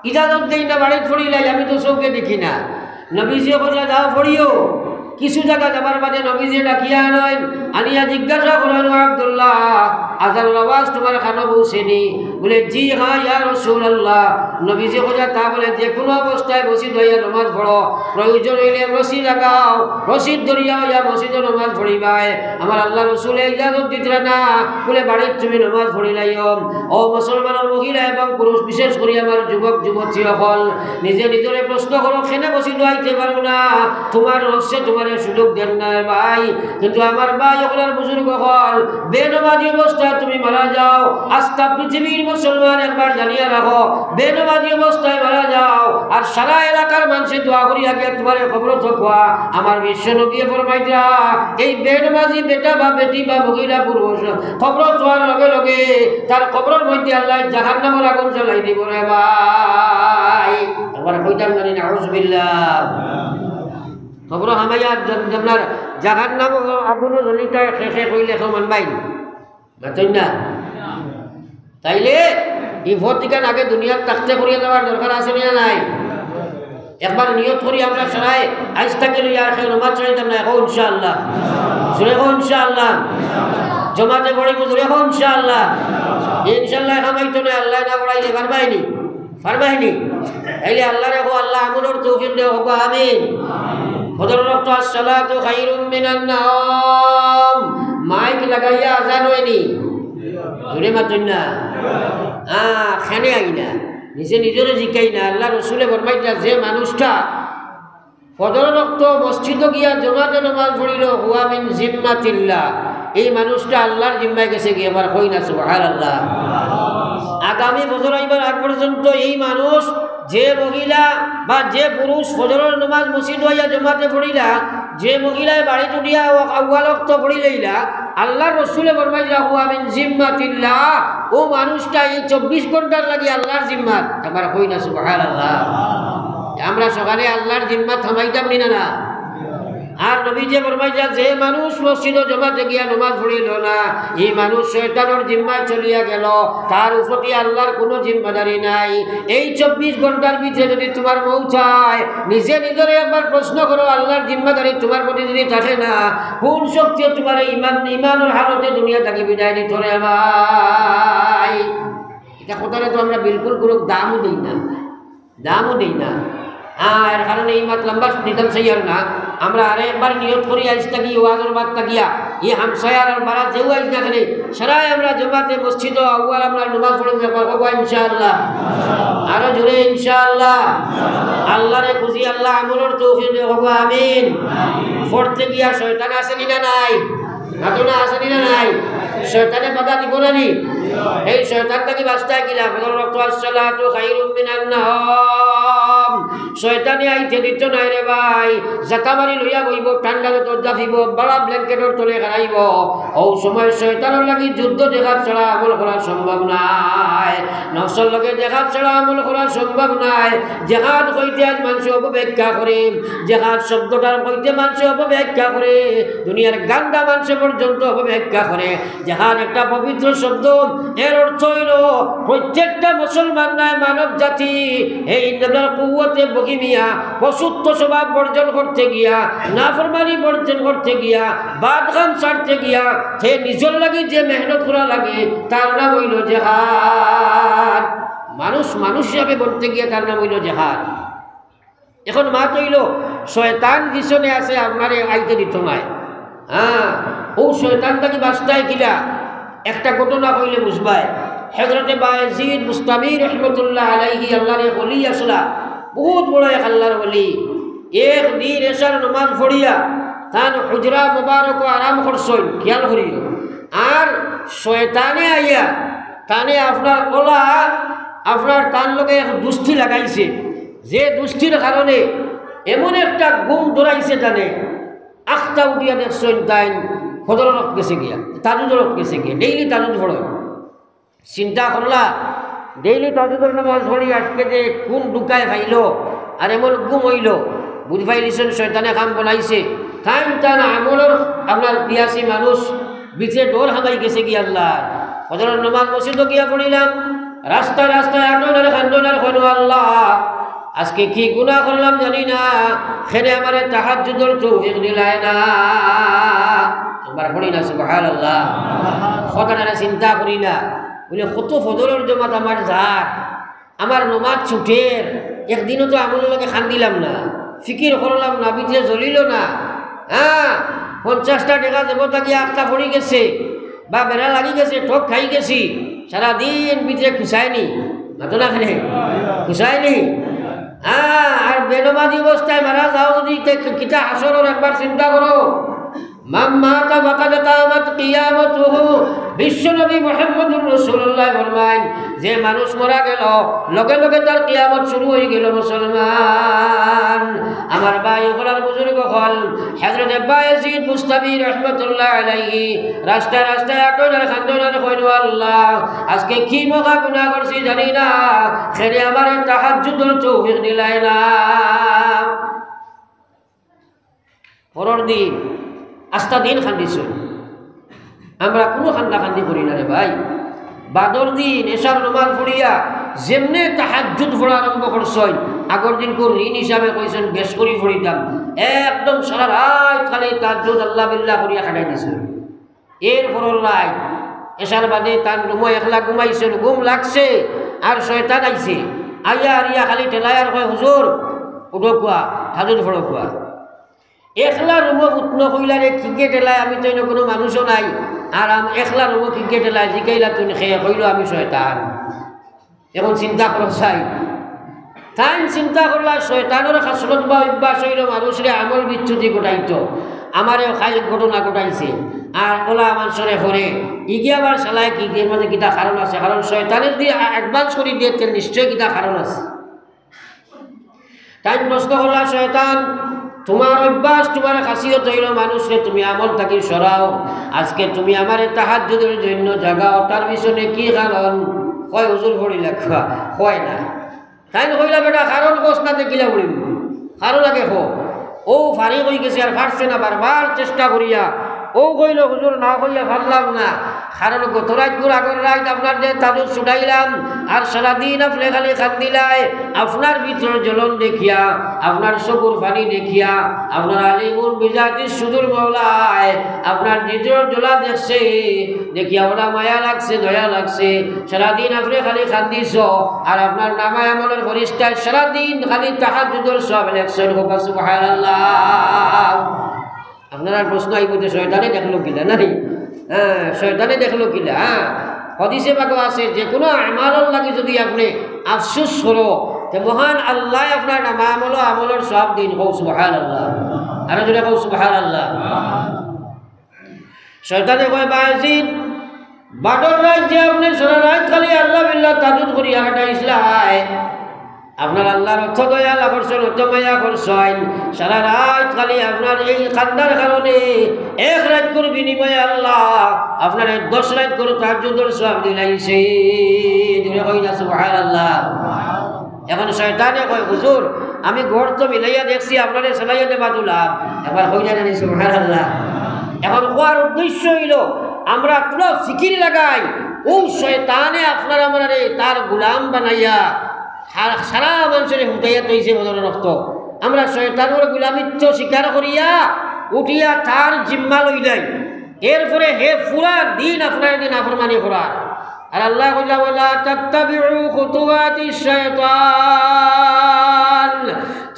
ইজাজত দেই না বাড়ি ছড়িলাই আমি তো চৌকে দেখি না নবীজি কইয়া যাও পড়িও কিছু জায়গা যাবার বাদে নবীজি ডাকিয়া আনেন আনিয়া জিজ্ঞাসা করেন আব্দুল্লাহ আজানের আওয়াজ তোমার কানে পৌঁছেনি বলে জি হ্যাঁ ইয়া রাসূলুল্লাহ নবীজি কইয়া তা বলে যে কোনো অবস্থায় বসি ধইয়া নামাজ পড়ো প্রয়োজন হইলে রশি লাগাও রশিদ ধরিয়া ইয়া মসজিদে নামাজ পড়িবাই আমার আল্লাহ রাসূল ইজাজত দিতরা না বলে বাড়ির তুমি নামাজ পড়িলাইও ও মুসলমানের মহিলা এবং পুরুষ বিশেষ করে আমার যুবক যুবতী সকল নিজে নিজরে প্রশ্ন করো কেন বসি ধইতে পারো না তোমার রহস্য তোমার তোমার সুযোগ দেন না ভাই। কিন্তু আমার ভাই ওগুলার বুজুর্গ হল বেনমাজি অবস্থায় তুমি মারা যাও, আস্থা পৃথিবীর মুসলমান একবার জানিয়ে রাখো, বেনমাজি অবস্থায় মারা যাও আর সারা এলাকার মানুষের দোয়া করি আগে তোমার খবর থাকুয়া। আমার বিশ্ব নবী ফরমাইতা এই বেনমাজি বেটা বা বেটি বা মহিলা পুরুষ খবর তোয়ার লগে লগে তার কবরের মধ্যে আল্লাহ জাহান্নামের আগুন জ্বালাই দিব রে ভাই। একবার কইতাম জানি না আউযুবিল্লাহ। খবর হামাইয়া আপনার জাহান্নাম আগুনও জ্বলিতা শেষে কইলে সমান বাইন বুঝছেন না। তাইলে এই ভর্তিকান আগে দুনিয়ার তাকতে করিয়ে যাওয়ার দরকার আছে না নাই? একবার নিয়ত করি আমরা সবাই আজ থেকে আর খেয়ে নমাজ চাইতাম না এখন ইনশাআল্লাহ, জোরে হোক ইনশাআল্লাহ, জমাতে পড়িব জোরে হোক ইনশাআল্লাহ। ইনশাআল্লাহ খামাইতো না আল্লাহ না পড়াইলে পারবাইনি পারবাইনি তাইলে আল্লাহ রেখো, আল্লাহ আমলের তৌফিক দেও হোক আমিন। ফজর ওয়াক্ত আসসালাতু খায়রুম মিনান নাওম মাইক লাগাইয়া আজান হয়নি জোরে মাতুন না খানে আই না নিজে নিজের জিকাই না। আল্লাহ রসুলে ফরমাইতা যে মানুষটা ফজর ওয়াক্ত মসজিদে গিয়া জমাতে নামাজ পড়িল হুয়া মিন জিম্মাতিল্লাহ, এই মানুষটা আল্লাহর জিম্মায় গেছে গিয়ে আবার কই না সুবহানাল্লাহ। আগামী বছর আইবার আগ পর্যন্ত এই মানুষ যে মহিলা বা যে পুরুষ ফজরের নামাজ মসজিদ হইয়া জমাতে পড়িলা, যে মহিলায় বাড়ি তুলিয়া আউয়াল ওয়াক্ত পড়িলাইলা, আল্লাহর রসুলে ফরমাইতা হুয়া মিন জিম্মাতিল্লাহ, ও মানুষটা এই 24 ঘন্টার লাগি আল্লাহর জিম্মাত। আবার কই না সুবহানাল্লাহ। আমরা সকালে আল্লাহর জিম্মাত থামাইতাম নি না? আর নবী যে ফরমাইতা যে মানুষ মসজিদে জমাতে গিয়া নামাজ পড়িল না, এই মানুষ শয়তানের জিম্মায় চলিয়া গেল, তার উপরে আল্লাহর কোনো জিম্মাদারি নাই। এই 24 ঘন্টার ভিতরে যদি তোমার মৌচায় নিজে নিজের একবার প্রশ্ন করো, আল্লাহর জিম্মাদারি তোমার প্রতি যদি থাকে না, কোন শক্তি তোমার ইমানের হালতে দুনিয়া থেকে বিদায় দিত রে ভাই? এটা কথাটা তো আমরা বিলকুল কোনো দামও দিই না, দামও দিই না। এর কারণে এই মাত লম্বা দিতাম সেই আর না। আমরা আরেকবার নিয়ত করি আজ থাকি ওয়াজের বাদ থাকিয়া ই হামসায়ার আর বারাত যেও আজ না খালি সারাই আমরা জমাতে মসজিদ আউয়াল আমরা নামাজ পড়ব ইনশাআল্লাহ, আরো জোরে ইনশাআল্লাহ। আল্লাহরে খুশি আল্লাহ আমলের তৌফিক দেব আমিন। পড়তে গিয়া শয়তান আসেনি না নাই? হাতনা আসেনি না নাই? শয়তানে বাধা দিব না নি? এই শয়তানটাকে বাঁচতে গিলা ফজর ওয়াক্ত আসসালাতু খায়রুম মিনান নাওম, শয়তানে আইতে দিত নাই রে ভাই। জাতাবাড়ি লইয়া বইব, ঠান্ডা দরজা দিব, বড় ব্ল্যাঙ্কেটের তলে গাড়াইব। ও সময় শয়তানের লাগি যুদ্ধ দেখার ছাড়া আমল করা সম্ভব নাই, নফসের লগে দেখার ছাড়া আমল করা সম্ভব নাই। জেহাদ কইতে আজ মানুষ অপব্যাখ্যা করে, জেহাদ শব্দটার কইতে মানুষ অপব্যাখ্যা করে, দুনিয়ার গান্ডা মানুষ পর্যন্ত অপব্যাখ্যা করে। জেহাদ একটা পবিত্র শব্দ, এর অর্থ হইল প্রত্যেকটা মুসলমান নয় মানব জাতি এই কুওয়াতে বগিমিয়া পশুত্ব স্বভাব বর্জন করতে গিয়া, নাফরমানি বর্জন করতে গিয়া, বাদগাম ছাড়তে গিয়া সে নিজের লাগি যে মেহনত করা লাগে তার নাম হইল জেহাদ। মানুষ মানুষ হিসাবে বলতে গিয়া তার নাম হইল জেহাদ। এখন মা তৈল শয়তান পিছনে আছে আপনারে আইতে দিত নাই। ও শয়তানটাকে বাঁচতায় কিলা একটা ঘটনা কইলে বুঝবায়। হযরতে বায়েজিদ বুস্তামি রহমতুল্লাহ আলাইহি আল্লাহর ওলি আসলা, বহুত বড় এক আল্লাহর ওলি। একদিন এশার নামাজ পড়িয়া তান হুজরা মুবারক আরাম করছেন, খেয়াল করিও। আর শয়তানে আইয়া তানে আপনার ওলা আপনার তার লগে এক দুষ্টি লাগাইছে, যে দুষ্টির কারণে এমন একটা গুম ধরাইছে তানে আখটা উঠিয়া দেখছেন তাই ফজরত গেছে গিয়া, তাজুদরত গেছে গিয়া, ডেইলি তাজুদ পড়ে। চিন্তা করলা ডেইলি তাজুদর নামাজ পড়ি আজকে যে কোন ঢুকায় খাইল আর এমন গুম হইল, বুঝ পাইলিছেন শয়তানে কাম বনাইছে। তাই তার আমলের আপনার পিয়াসি মানুষ বিচে ডোর হামাই গেছে গিয়া আল্লাহ। ফজরের নামাজ মসজিদে গিয়া পড়িলাম, রাস্তায় রাস্তায় আটনার খান্ডনার কইল আল্লাহ আজকে কি গুনাহ করলাম জানি না, খেলে আমারে তাহাজ্জুদের তৌফিক দিলাই না। একবার পড়ি না সুবহানাল্লাহ। কথাটা চিন্তা করি না, বলে কত ফজরের জমাত আমার যার, আমার নমাজ ছুটের, একদিনও তো আমলের লগে খান দিলাম না, ফিকির করলাম না, বিচে জ্বলিল না। 50টা টাকা দেব তাকে আটটা পড়ি গেছে বা বেড়া লাগি গেছে, ঠক খাই গেছি, সারাদিন বিচে খুশায়নি, না তো না খানে খুশায়নি। আর বেনমাজি অবস্থায় মারা যাও যদি কিতা হাসরের একবার চিন্তা করো। মান মাতা ফাকাদ কামাত কিয়ামাতুহু, বিশ্বনবী মুহাম্মদুর রাসূলুল্লাহ ফরমায় যে মানুষ মারা গেল লগে লগে তার কিয়ামত শুরু হয়ে গেল। মুসলমান আমার ভাই ওখানে বুজুর্গ হল হযরত বায়েজিদ মুস্তাবি রাহমাতুল্লাহ আলাইহি রাস্তায় রাস্তায় আটোনার খান্দনার কইলো আল্লাহ আজকে কি মগা গুনাহ করছি জানি না, খেলে আমার তাহাজ্জুদের তৌফিক দিলাই না। পরের দিন আস্তা দিন খান্দিছ, আমরা কোনো খান্দা খান্দি করি না রে ভাই। বাদর দিন এশার নমাজ পড়িয়া যেমনে তাহাজ্জুদ পড়া আরম্ভ করছই, আগর দিন কোন ঋণ হিসাবে কইছেন বেশ করি পড়িতাম, একদম সারা রাত খালি তাহাজ্জুদ আল্লাহ বিল্লাহ করিয়া খাটাই দিছে। এর পরের রাত এশার বাদে তার রুমে একলা ঘুমাইছে, ঘুম লাগছে আর শয়তান আইছে, আইয়া আরিয়া খালি ঠেলায় আর কয় হুজুর উঠো কুয়া তাহাজ্জুদ পড়ো কুয়া। একলা রুমো উৎন কইলারে ক্রিকেট এলায়, আমি তো কোনো মানুষও নাই, আর একলা রুমো ক্রিকেট এলায় জিকাইলা তুই খেয়ে কইল আমি শয়তান। এখন চিন্তা কর চাই, তাই চিন্তা করলা শয়তানের খাসলত বা অভ্যাস হইল মানুষের আমল বিচ্যুতি ঘটাইতো, আমারও খাই ঘটনা ঘটাইছে। আর ওলা মানুষরে করে ইগিয়ে আবার চালায় কি এর মধ্যে কিতা কারণ আছে, কারণ শয়তানের দিয়ে অ্যাডভান্স করে দিয়ে নিশ্চয়ই কিতা কারণ আছে। তাই প্রশ্ন করলা শয়তান তোমার অভ্যাস তোমার খাসিয়ত হইল মানুষরে তুমি আমল থাকি সরাও, আজকে তুমি আমার তাহাজ্জুদের জন্য জাগাও, তার পিছনে কি কারণ? কয় হুজুর পড়ি লেখা কয় না। তাই কইলা বেটা কারণ কোস না দেখিলা পড়িব, কারো লাগে হো ও ফারি হয়ে গেছে আর ফাটছে না, বারবার চেষ্টা করিয়া ও কইল হুজুর না কইলে ভাবলাম না, কারণ গত রাত গুর আগর রাত আপনার যে তাদুর ছুটাইলাম আর সারাদিন আপনি খালি খান্দিলাই, আপনার ভিতর জ্বলন দেখিয়া আপনার চকুর পানি দেখিয়া আপনার আলিমুল বিজাতি সুদূর মওলায় আপনার ভিতর জ্বলা দেখছে দেখিয়া ওরা মায়া লাগছে দয়া লাগছে। সারাদিন আপনি খালি খান্দিছ আর আপনার নামায় আমলের ফরিস্তায় সারাদিন খালি তাহাজ্জুদের সব লেখছেন। সুবহানাল্লাহ। আপনারা প্রশ্ন আইব যে শয়তানে দেখলো কিলা নাই? হ্যাঁ শয়তানে দেখলো কিলা? হাদিসে পাকে আছে যে কোনো আমালর লাগি যদি আপনি আফসোস করো তে মহান আল্লাহ আপনার নামা আমলের সব দিন। কও সুবহানাল্লাহ। আর যদি কও সুবহানাল্লাহ। শয়তানে কয় বায়েজিদ বাদর রাত যে আপনি সারা রাত খালি আল্লাহ বিল্লাহ তাহাজ্জুদ করিয়া কাটাইছিলাই, আপনার আল্লাহর অর্থ দয়া করছেন, অর্থ মায়া করছেন, সারা রাত খালি আপনার এই কান্দার কারণে এক রাত করে বিনিময়ে আল্লাহ আপনার 10 রাত করে তাহাজ্জুদের সওয়াব দিলাইছে। জোরে কই না সুবহানাল্লাহ। এখন শয়তানে কয় হুজুর আমি ঘর তো মিলাইয়া দেখছি আপনারে চালাইয়া দেবা তুলাম, একবার কই জানেন সুবহানাল্লাহ। এখন কোয়ার উদ্দেশ্য হইল আমরা পুরো ফিকির লাগাই ও শয়তানে আপনার আমারে তার গোলাম বানাইয়া সারা মানুষের হুটাইয়া তৈছে বদল রক্ত, আমরা শয়তানের গোলামিত্ব স্বীকার করিয়া উঠিয়া তার জিম্মা লইলাই, এরপরে হে পুরা দিন আপনার দিন নাফরমানি করা। আর আল্লাহ কইলা ওয়ালা তাত্তাবিউ খুতুওয়াতিশ শায়তান,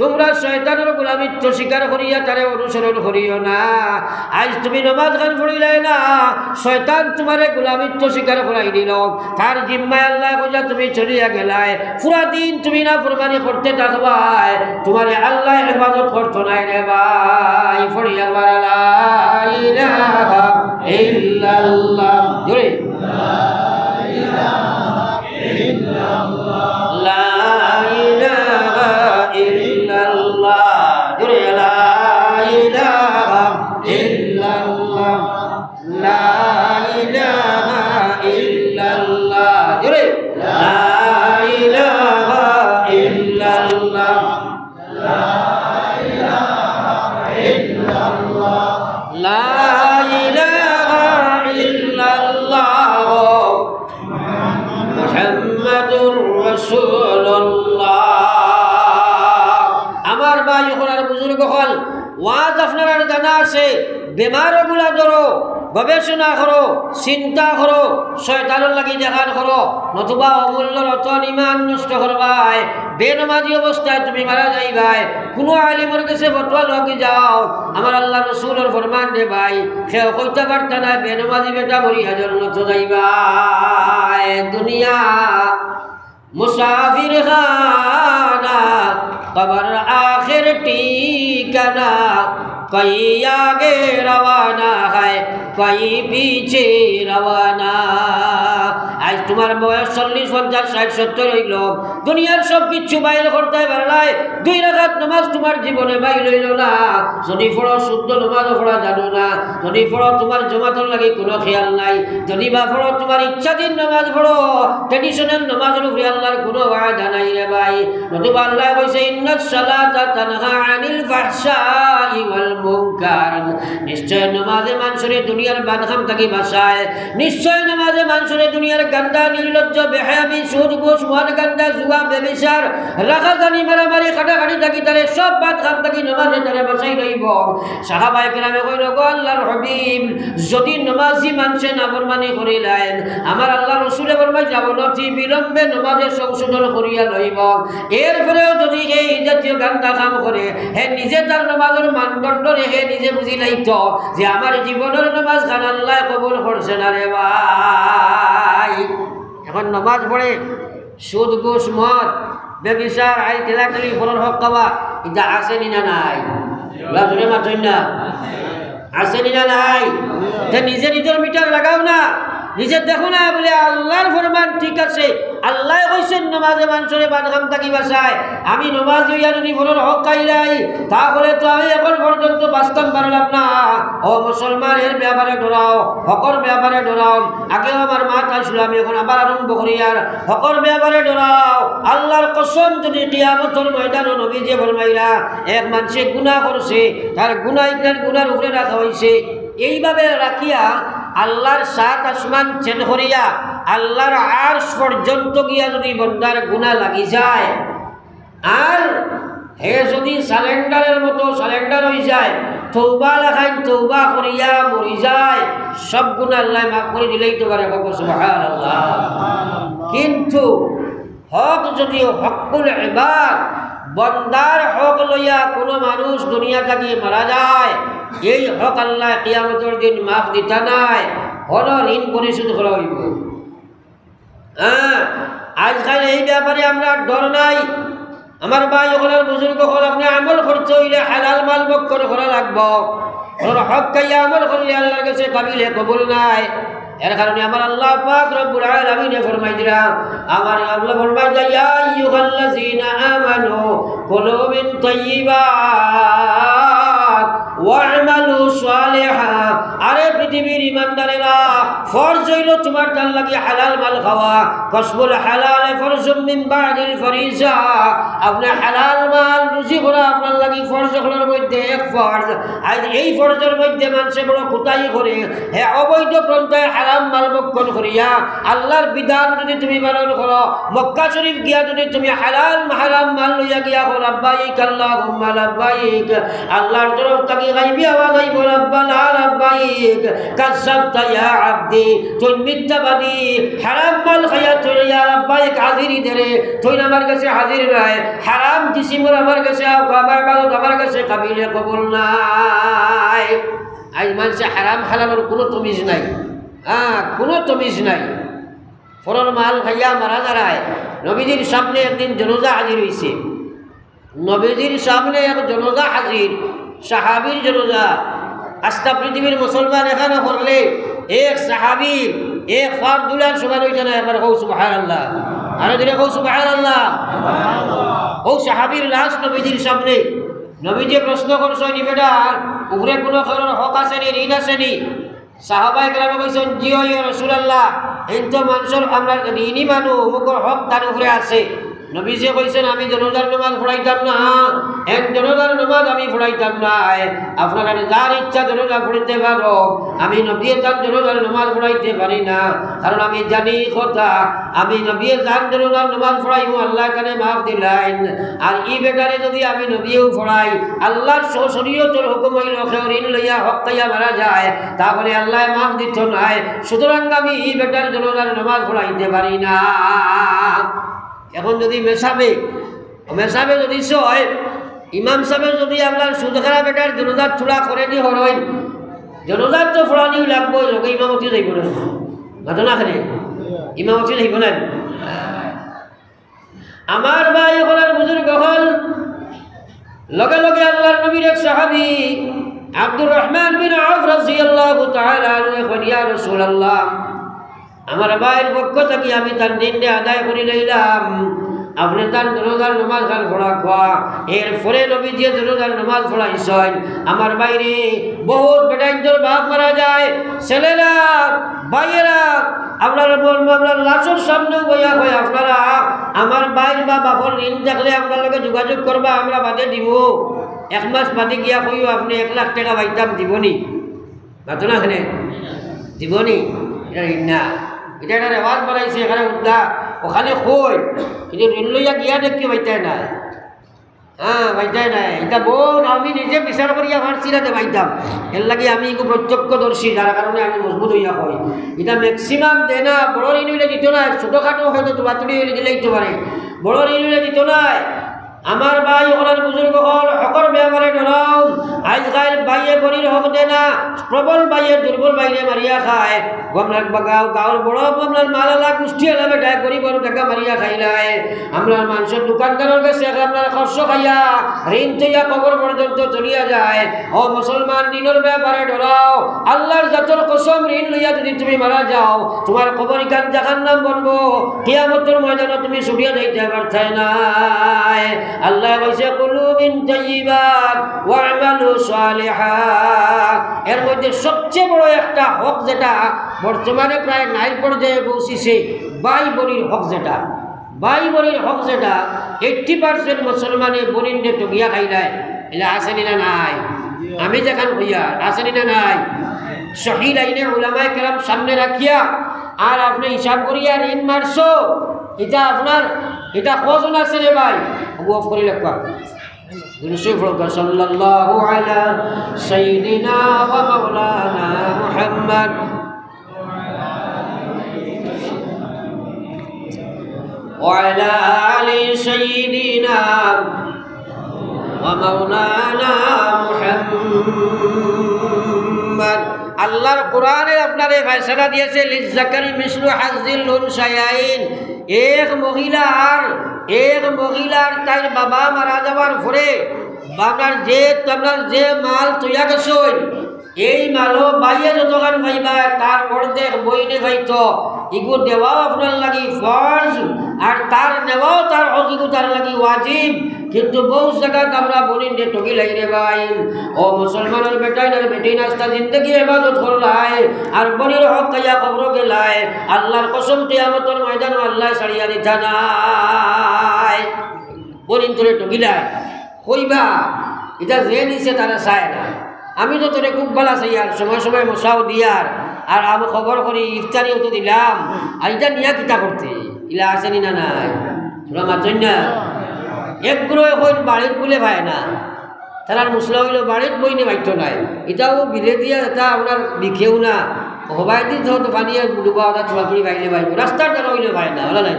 তোমরা শয়তানের গোলামিত্ব স্বীকার করিয়া তারে অনুসরণ করিও না। আজ তুমি নামাজ গান পড়িলাই না, শয়তান তোমারে গোলামিত্ব স্বীকার করাই দিল, তার জিম্মায় আল্লাহ কইলা তুমি চলিয়া গেলাই, পুরা দিন তুমি না ফরমানি করতে থাকবাই, তোমারে আল্লাহ হেফাজত করতো নাই রে ভাই। পড়িয়া লা ইলাহা ইল্লাল্লাহ, জোরে লা ইলাহা ইল্লাল্লাহ, লা ইলাহা ইল্লাল্লাহ, জোরে লা ইলাহা ইল্লাল্লাহ, লা ইলাহা ইল্লাল্লাহ, জোরে লা ইলাহা ইল্লাল্লাহ, লা ইলাহা ইল্লাল্লাহ, লা ইলাহা ইল্লাল্লাহ মুহাম্মাদুর রাসূলুল্লাহ। আমার ভাই ওখানে বুজুর্গ হল ওয়াজ আপনার জানা আছে, বেমারগুলা ধরো, গবেষণা করো, চিন্তা করো, শয়তানের লাগি দেখান করো, নতুবা অমূল্য রতন ইমান নষ্ট করবাই, বেনমাজি অবস্থায় তুমি মারা যাইবাই, কোনো আলিমের কাছে ফতোয়া লগে যাও, আমার আল্লাহ রসুলের ফরমান দে ভাই, সেও কইতে পারতা না বেনমাজি বেটা মরিয়া জন্নত যাইবাই। দুনিয়া মুসাফির খানা कबर आखिर ठिकाना कई आगे रवाना है कई पीछे रवाना। आज तुम्हार बयस 40 50 60 70 হইল দুনিয়ার সব কিছু বাইল করতে পারলাই 2 রাকাত নামাজ তোমার জীবনে বাইল হইল না। যদি পড়ো শুদ্ধ নামাজ পড়া জানো না, যদি পড়ো তোমার জামাতের লাগি কোনো খেয়াল নাই, যদি বা পড়ো তোমার ইচ্ছাধীন নামাজ পড়ো ট্র্যাডিশনাল নামাজের উপরে আল্লাহর কোনো ওয়াদা নাই রে ভাই। নতুবা আল্লাহ কইছে ইন্নাস সালাতা তানহা আনিল ফাহশাই ওয়াল মুনকার। নিশ্চয় নামাজে মানুষের দুনিয়ার বাদখাম থেকে বাঁচায়, নিশ্চয় নামাজে মানুষের দুনিয়ার গান্দা নির্লজ্জ বেহায়াবি সুদ ঘুষ মদ গান্দা জুয়া ব্যভিচার রাখাজানি মারামারি খাটাখাটি থাকি তারে সব বাদখাম থেকে নামাজে তারে বাঁচাই লইব। সাহাবায়ে কেরামে কইল গো আল্লাহর হাবিব যদি নামাজি মানুষে নাফরমানি করিলেন আমার আল্লাহ রসুলে ফরমায় যাব নথি বিলম্বে নামাজে সংশোধন করিয়া লইব। এরপরেও যদি এই জাতীয় গান্দা কাম করে হে নিজে তার নামাজের মানদণ্ড রেখে নিজে বুঝি লাইত যে আমার জীবনের নামাজ খান আল্লাহ কবুল করছে না রে ভাই। এখন নামাজ পড়ে সুদ ঘুষ মদ ব্যভিচার আই ঠেলাঠেলি ফলর হক খাওয়া এটা আসেনি না নাই? জোরে মাথই না, আসেনি না নাই? নিজে নিজের মিটার লাগাও না, নিজে দেখো না বলে আল্লাহর ফরমান ঠিক আছে। আল্লাহ কইছেন নামাজে মানুষের বাদখাম থাকি বাঁচায়। আমি নামাজ হইয়া যদি ফলর হক খাইলাই তাহলে তো আমি এখন পর্যন্ত বাঁচতাম পারলাম না। ও মুসলমান এর ব্যাপারে ডরাও, হকর ব্যাপারে ডরাও। আগেও আমার মাত আসলো, আমি এখন আবার আরম্ভ করি আর হকর ব্যাপারে ডরাও। আল্লাহর কসম যদি কিয়ামতের ময়দানে নবী যে ফরমাইলা এক মানুষে গুনাহ করছে তার গুনার উপরে রাখা হয়েছে, এইভাবে রাখিয়া আল্লাহর 7 আসমান চেন করিয়া আল্লাহর আরশ পর্যন্ত গিয়া যদি বন্দার গুনাহ লাগি যায় আর হে যদি সালেন্ডারের মতো সালেন্ডার হয়ে যায় তওবা লাগাই তওবা করিয়া মরি যায় সব গুনাহ আল্লাহ মাফ করে দিলেই তো পারে। সুবহানাল্লাহ। কিন্তু হক যদি হকুল ইবাদ বন্দার হক লইয়া কোনো মানুষ দুনিয়া থেকে মারা যায় এই হক আল্লাহ কিয়ামতের দিন মাফ দিতা নাই, হল ঋণ পরিশোধ করা হইব। আজকাল এই ব্যাপারে আমরা ডর নাই। আমার ভাই ওখানে বুজুর্গ হল আপনি আমল করতে হইলে হালাল মাল বক্ষণ করা লাগবো। হক খাইয়া আমল করলে আল্লাহর কাছে কাবিলে কবুল নাই। এর কারণে আমার আল্লাহ পাক রব্বুল আলামিন ফরমাই দিলা আমার আল্লাহ ফরমাই যায় ইয়া আইয়ুহাল্লাযীনা আমানু কুলু মিন তাইয়্যিবাত ওয়া'মালু সালিহা। আরে পৃথিবীর ইমানদারেরা ফরজ হইল তোমার তার লাগি হালাল মাল খাওয়া। কসবুল হালাল ফরজুম মিন বা'দিল ফরিজা। আপনি হালাল মাল রুজি করা আপনার লাগি ফরজ হলোর মধ্যে এক ফরজ। আজ এই ফরজের মধ্যে মানুষে বড় কোতাই করে হে অবৈধ পন্থায় হারাম মাল ভক্ষণ করিয়া আল্লাহর বিধান যদি তুমি পালন করো মক্কা শরীফ গিয়া যদি তুমি হালাল হারাম মাল লইয়া গিয়া হো লাব্বাইক আল্লাহুম্মা লাব্বাইক আল্লাহর তরফ থেকে গাইবি আওয়াজ আইব রাব্বানা লাব্বাইক কাযাবতা ইয়া আবদি তুই মিথ্যাবাদী হারাম মাল খাইয়া তুই ইয়া লাব্বাইক হাজিরি দেরে তুই আমার কাছে হাজির নাই হারাম জিসিমর আমার কাছে আমার কাছে কাবিলে কবুল নাই। আজ মানুষে হারাম হালালের কোনো তমিজ নাই, কোনো তমিজ নাই। ফরর মাল খাইয়া মারা দাঁড়ায়। নবীজির সামনে একদিন জনাজা হাজির হয়েছে, নবীজির সামনে এক জনাজা হাজির, সাহাবীর জনাজা। আস্তা পৃথিবীর মুসলমান এখানে করলে এক সাহাবীর এক ফারদুলার সমান হয়েছে না? একবার কৌ সুবহানাল্লাহ, আরো দিলে কৌ সুবহানাল্লাহ। ও সাহাবীর লাশ নবীজির সামনে। নবীজি প্রশ্ন করছেন বেটা উপরে কোনো কারোর হক আসেনি, ঋণ আসেনি? সাহাবায়ে কেরামে কইছেন জি ও ইয়া রাসূলুল্লাহ এই তো মানুষের আমরা ঋণী মানুষ মুখর হক তার উপরে আছে। নবীজি কইছেন আমি জনাজার নামাজ পড়াইতাম না, এক জনাজার নামাজ আমি পড়াইতাম না। আপনারা যার ইচ্ছা জনাজা পড়িতে পারো, আমি নবী তার জনাজার নামাজ পড়াইতে পারি না। কারণ আমি জানি কথা আমি নবী যার জনাজার নামাজ পড়াইব আল্লাহ কানে মাফ দিলেন। আর ই বেটারে যদি আমি নবীও পড়াই আল্লাহর শরীয়তের হুকুম হইল কেউ ঋণ লইয়া হক খাইয়া মারা যায় তাহলে আল্লাহ মাফ দিত নাই। সুতরাং আমি ই বেটার জনাজার নামাজ পড়াইতে পারি না। এখন যদি মেসাবে যদি সয় ইমাম সাহেব যদি আপনার সুদখারা বেটার জনজাত থোড়া করে দি হরইন জনজাত তো ফোড়ানি লাগবো লোকে ইমামতি যাইব না ঘটনা খানে ইমামতি যাইব না। আমার ভাই হলার বুজুর্গ হল লগে লগে আল্লাহর নবীর এক সাহাবী আব্দুর রহমান বিন আউফ রাদিয়াল্লাহু তাআলা আনহু কইলেন ইয়া রাসূলুল্লাহ আমার ভাইয়ের পক্ষ থেকে আমি তার দিনটা আদায় করে লইলাম, আপনি তার দরজার নামাজ খান পড়া খোয়া এর ফলে নবী যে দরজার নামাজ পড়াইছেন আমার বাইরে বহুত বেটাইন্তর বাপ মারা যায়, ছেলেরা ভাইয়েরা আপনারা বলবো আপনার লাশের সামনে বইয়া কই আপনারা আমার বাইর বা বাপর ঋণ থাকলে আপনার লগে যোগাযোগ করবা, আমরা বাদে দিব। 1 মাস বাদে গিয়া কইও আপনি 1 লাখ টাকা পাইতাম দিবনি, মাতো না এখানে দিবনি, এটা ঋণ না, এটা একটা রেওয়াজ বানাইছে এখানে উদ্দা ওখানে কই কিন্তু ঋণ লইয়া গিয়া দেখি পাইতাই নাই, হ্যাঁ পাইতাই নাই। এটা বোন আমি নিজে বিচার করিয়া পারছি না যে পাইতাম, এর লাগে আমি একটু প্রত্যক্ষদর্শী, যার কারণে আমি মজবুত হইয়া কই। এটা ম্যাক্সিমাম দেয় না, বড় ঋণ হইলে দিত না, ছোটোখাটো হয়তো তুবাতুলি হইলে দিলে দিতে পারে, বড় ঋণ হইলে দিত নাই। আমার ভাই ওনার বুজুর্গ হল হকর ব্যাপারে ডরাও, আজকাল ভাইয়ে বনির হক দে না, প্রবল ভাইয়ে দুর্বল বাইরে মারিয়া খায়, আপনার গাঁর বড় আপনার মালালা কুষ্টি এলা বেটায় গরিব টাকা মারিয়া খাইলায়, আপনার মানুষের দোকানদারের কাছে আপনার খরচ খাইয়া ঋণ তৈয়া কবর পর্যন্ত চলিয়া যায়। ও মুসলমান দিনের ব্যাপারে ডরাও, আল্লাহর জাতর কসম ঋণ লইয়া যদি তুমি মারা যাও তোমার কবর ইকান জাহান্নাম বনবো, কিয়ামতের ময়দানে তুমি ছুটিয়া যাইতে পারছাই নাই। আল্লাহ কইছে কুলু মিন তাইয়্যিবাত ওয়া'মালু সালিহা, এর মধ্যে সবচেয়ে বড় একটা হক যেটা বর্তমানে প্রায় নাই পর্যায়ে পৌঁছিছে, ভাই বোনের হক যেটা, ভাই বোনের হক যেটা 80% মুসলমানে বোনিনকে টগিয়া খাইলায়, এলা আসেনি না নাই? আমি যেখান হইয়া আসেনি না নাই? সহি লাইনে উলামায়ে কেরাম সামনে রাখিয়া আর আপনি হিসাব করিয়া ঋণ মারছো, এটা আপনার এটা কজন আছে রে ভাই? ওয়াফ করে লেখা সাল্লাল্লাহু আলা সাইয়্যিদিনা ওয়া মাওলানা মুহাম্মদ ওয়া আলা আলি সাইয়্যিদিনা ওয়া মাওলানা মুহাম্মদ। আল্লাহর কোরআনে আপনারে ফয়সালা দিয়েছে লিজ্জাকারি মিসলু হাজ্জিল উনসায়াইন, এক মহিলার তার বাবা মারা যাওয়ার পরে বাবার যে মাল তৈয়া গেছেন এই মালও বাইয়ে যতখান পাইবা তার অর্ধেক বইনে পাইত, এগুলো দেওয়াও আপনার লাগি ফরজ আর তার নেওয়াও তার হকিগু তার লাগি ওয়াজিব। কিন্তু বহু জায়গায় আমরা বলি যে টকি লাই রে ভাই, ও মুসলমানের বেটাই না বেটি নাস্তা জিন্দগি ইবাদত করলাই আর বনির হক খাইয়া কবর গেলাই, আল্লাহর কসম কিয়ামতের ময়দানে আল্লাহ ছাড়িয়া দিতা নাই। বনিন তোরে টকিলাই কইবা এটা যে নিছে তারা চায় না, আমি তো তোরে খুব ভালো চাই আর সময় সময় মশাও দিয়ার আর আমি খবর করি ইফতারিও তো দিলাম, আর এটা নিয়া কিতা করতে ইলা আসেনি না নাই? তোরা মাতই না একগুলো এখন বাড়িত বলে ভাই না, তারা মুসলা হইল বাড়িত বইনে বাধ্য নাই, এটাও বিলে দিয়া এটা আপনার বিখেও না হবাই দিন তো পানিয়ে ডুবা ওটা চুয়াচুরি বাইলে বাইব, রাস্তার দ্বারা হইলে ভাই না, ওলা নাই